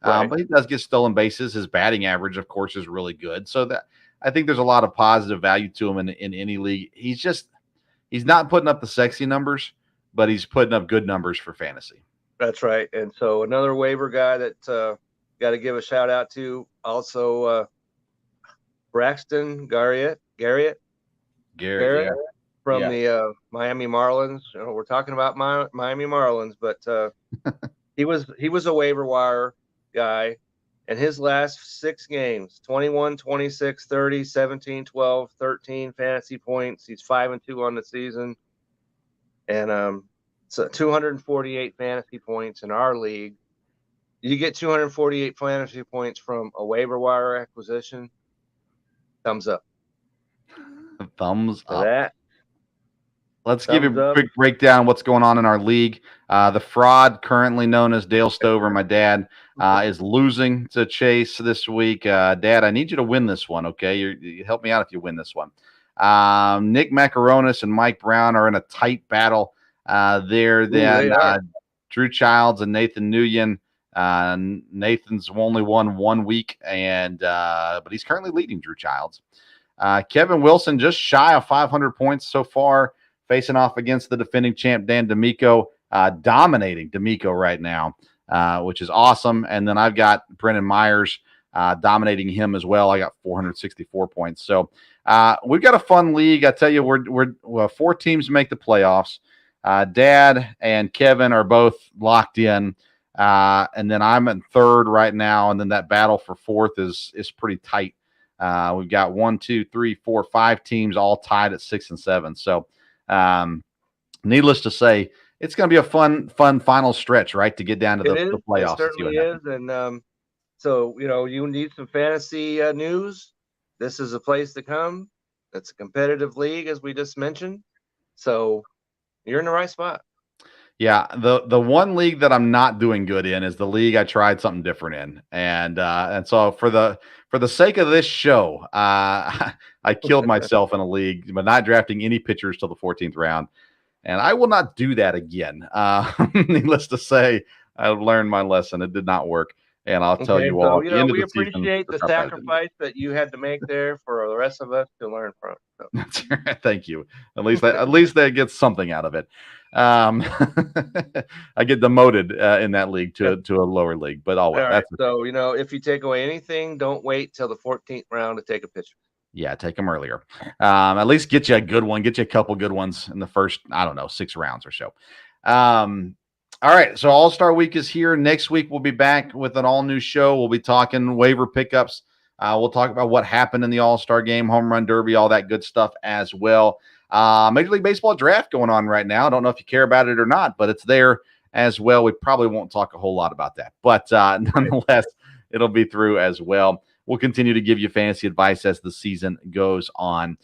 Right. but he does get stolen bases. His batting average, of course, is really good. So that I think there's a lot of positive value to him in any league. He's not putting up the sexy numbers, but he's putting up good numbers for fantasy. That's right. And so another waiver guy that got to give a shout out to also Braxton Garrett Garrett, from yeah. the Miami Marlins. We're talking about Miami Marlins, but he was a waiver wire guy, and his last 6 games, 21, 26, 30, 17, 12, 13 fantasy points. He's 5-2 on the season. And so 248 fantasy points in our league. You get 248 fantasy points from a waiver wire acquisition. Thumbs up. Thumbs For up. that. Let's give you a quick breakdown of what's going on in our league. The fraud, currently known as Dale Stover, my dad, is losing to Chase this week. Dad, I need you to win this one, okay? You help me out if you win this one. Nick Macaronis and Mike Brown are in a tight battle there. Then Drew Childs and Nathan Nguyen. Nathan's only won 1 week, but he's currently leading Drew Childs. Kevin Wilson just shy of 500 points so far, facing off against the defending champ Dan D'Amico, dominating D'Amico right now, which is awesome. And then I've got Brennan Myers dominating him as well. I got 464 points. So we've got a fun league. I tell you, we're 4 teams make the playoffs. Dad and Kevin are both locked in. And then I'm in 3rd right now. And then that battle for 4th is pretty tight. We've got 1, 2, 3, 4, 5 teams all tied at 6 and 7. So, needless to say, it's going to be a fun final stretch, right? To get down to the playoffs. It certainly is. And so, you need some fantasy news. This is a place to come. It's a competitive league, as we just mentioned. So you're in the right spot. Yeah, the one league that I'm not doing good in is the league I tried something different in, and so for the sake of this show, I killed myself in a league by not drafting any pitchers till the 14th round, and I will not do that again. Needless to say, I've learned my lesson. It did not work, and I'll tell you all. So, we appreciate the sacrifice that you had to make there for the rest of us to learn from. So. That's right. Thank you. At least that gets something out of it. I get demoted in that league to a lower league, but all right. So if you take away anything, don't wait till the 14th round to take a picture. Yeah, take them earlier. At least get you a good one. Get you a couple good ones in the first, 6 rounds or so. All right, so All-Star Week is here. Next week we'll be back with an all-new show. We'll be talking waiver pickups. We'll talk about what happened in the All-Star game, home run derby, all that good stuff as well. Major League Baseball draft going on right now. I don't know if you care about it or not, but it's there as well. We probably won't talk a whole lot about that, but nonetheless, it'll be through as well. We'll continue to give you fantasy advice as the season goes on.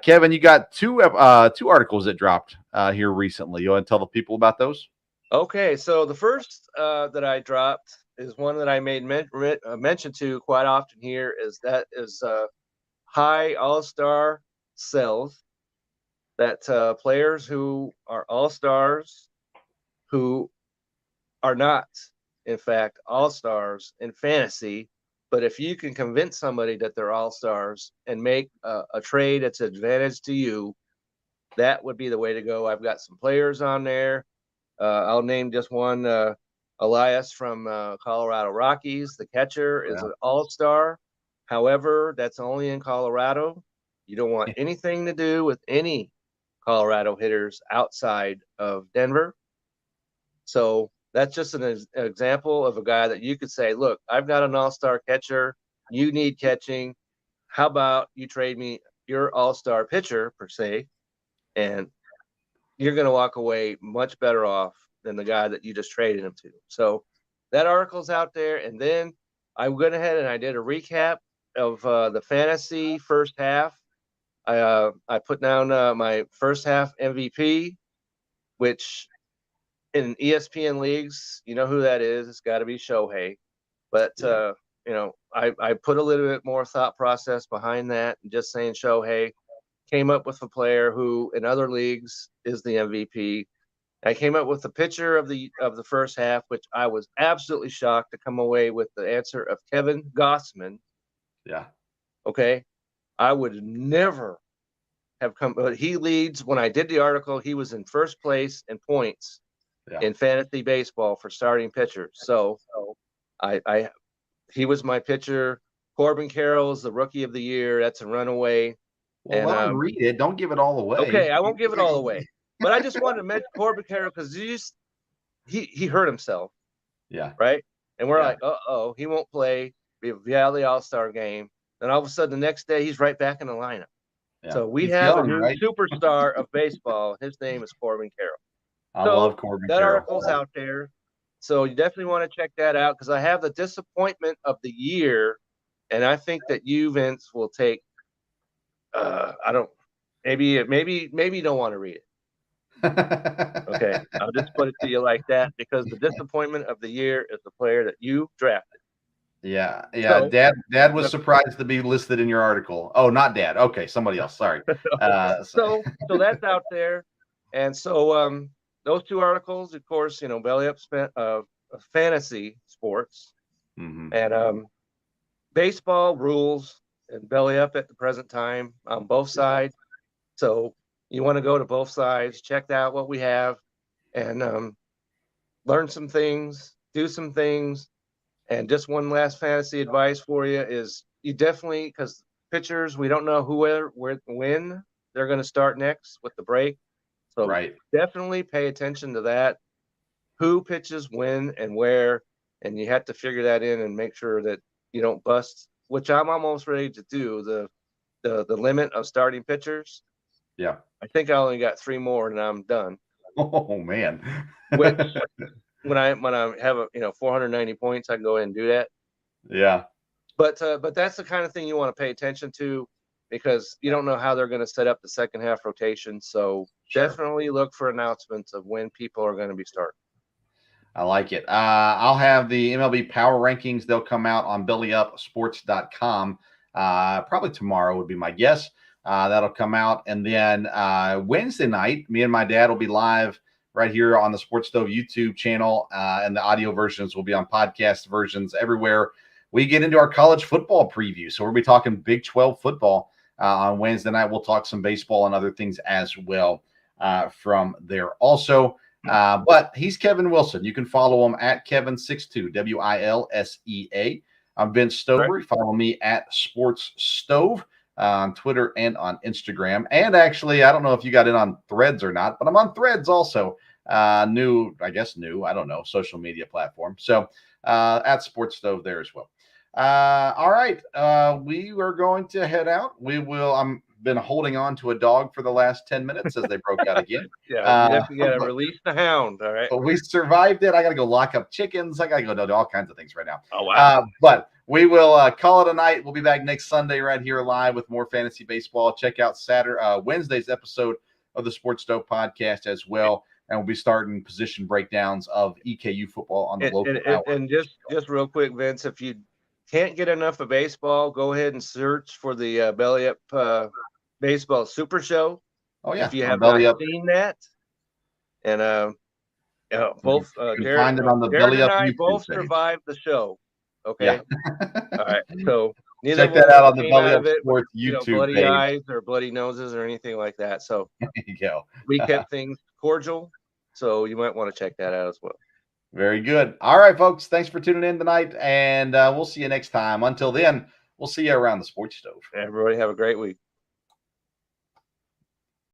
Kevin, you got two articles that dropped here recently. You want to tell the people about those? Okay, so the first that I dropped is one that I made mention to quite often here. Is high all-star sells. That players who are all-stars, who are not, in fact, all-stars in fantasy, but if you can convince somebody that they're all-stars and make a trade that's an advantage to you, that would be the way to go. I've got some players on there. I'll name just one. Elias from Colorado Rockies, the catcher, is an all-star. However, that's only in Colorado. You don't want anything to do with any Colorado hitters outside of Denver. So that's just an example of a guy that you could say, look, I've got an all-star catcher. You need catching. How about you trade me your all-star pitcher, per se, and you're going to walk away much better off than the guy that you just traded him to. So that article's out there. And then I went ahead and I did a recap of the fantasy first half. I put down my first half MVP, which in ESPN leagues, you know who that is. It's got to be Shohei. But, I put a little bit more thought process behind that and just saying Shohei came up with a player who in other leagues is the MVP. I came up with the pitcher of the first half, which I was absolutely shocked to come away with the answer of Kevin Gossman. Yeah. Okay. I would never have come, but he leads. When I did the article, he was in first place in points in fantasy baseball for starting pitchers. So he was my pitcher. Corbin Carroll is the rookie of the year. That's a runaway. Well, And let him read it. Don't give it all away. Okay, I won't give it all away. But I just wanted to mention Corbin Carroll because he hurt himself. Yeah. Right? And we're like, uh-oh, he won't play. We have the All-Star game. Then all of a sudden, the next day, he's right back in the lineup. Yeah. So we have a new superstar of baseball. His name is Corbin Carroll. I love Corbin Carroll. That article's out there. So you definitely want to check that out because I have the disappointment of the year. And I think that you, Vince, will take maybe you don't want to read it. Okay. I'll just put it to you like that because the disappointment of the year is the player that you drafted. Yeah. So, Dad was surprised to be listed in your article. Oh, not Dad. Okay, somebody else. Sorry. So that's out there. And so those two articles, of course, Belly Up fantasy sports and baseball rules and Belly Up at the present time on both sides. So you want to go to both sides, check out what we have, and learn some things, do some things. And just one last fantasy advice for you is you definitely, because pitchers, we don't know when they're going to start next with the break. So definitely pay attention to that. Who pitches when and where, and you have to figure that in and make sure that you don't bust, which I'm almost ready to do, the limit of starting pitchers. Yeah. I think I only got 3 more and I'm done. Oh man. Which when I have 490 points, I can go ahead and do that. Yeah. But that's the kind of thing you want to pay attention to because you don't know how they're going to set up the second half rotation. So definitely look for announcements of when people are going to be starting. I like it. I'll have the MLB power rankings. They'll come out on bellyupsports.com. Probably tomorrow would be my guess. That'll come out. And then Wednesday night, me and my dad will be live right here on the Sports Stove YouTube channel. And the audio versions will be on podcast versions everywhere. We get into our college football preview. So we'll be talking Big 12 football on Wednesday night. We'll talk some baseball and other things as well from there also. But he's Kevin Wilson. You can follow him at Kevin62, WILSEA. I'm Vince Stover. Follow me at Sports Stove on Twitter and on Instagram. And actually, I don't know if you got in on Threads or not, but I'm on Threads also. New, I don't know, social media platform. So at Sports Stove there as well. All right. We are going to head out. I'm been holding on to a dog for the last 10 minutes as they broke out again. You got to release the hound. All right. But we survived it. I got to go lock up chickens. I got to go do all kinds of things right now. Oh, wow. But we will call it a night. We'll be back next Sunday right here live with more fantasy baseball. Check out Wednesday's episode of the Sports Stove podcast as well. And we'll be starting position breakdowns of EKU football on the local hour. And just real quick, Vince, if you can't get enough of baseball, go ahead and search for the Belly Up Baseball Super Show. Oh yeah, if you have not seen that, and both Jared, find it on the Belly Up and I YouTube both page. Survived the show. Okay, all right. So check that out on the Belly Up Sports YouTube bloody page. eyes or bloody noses or anything like that. So there you go. We kept things cordial, so you might want to check that out as well. Very good. All right, folks. Thanks for tuning in tonight, and we'll see you next time. Until then, we'll see you around the Sports Stove. Everybody have a great week.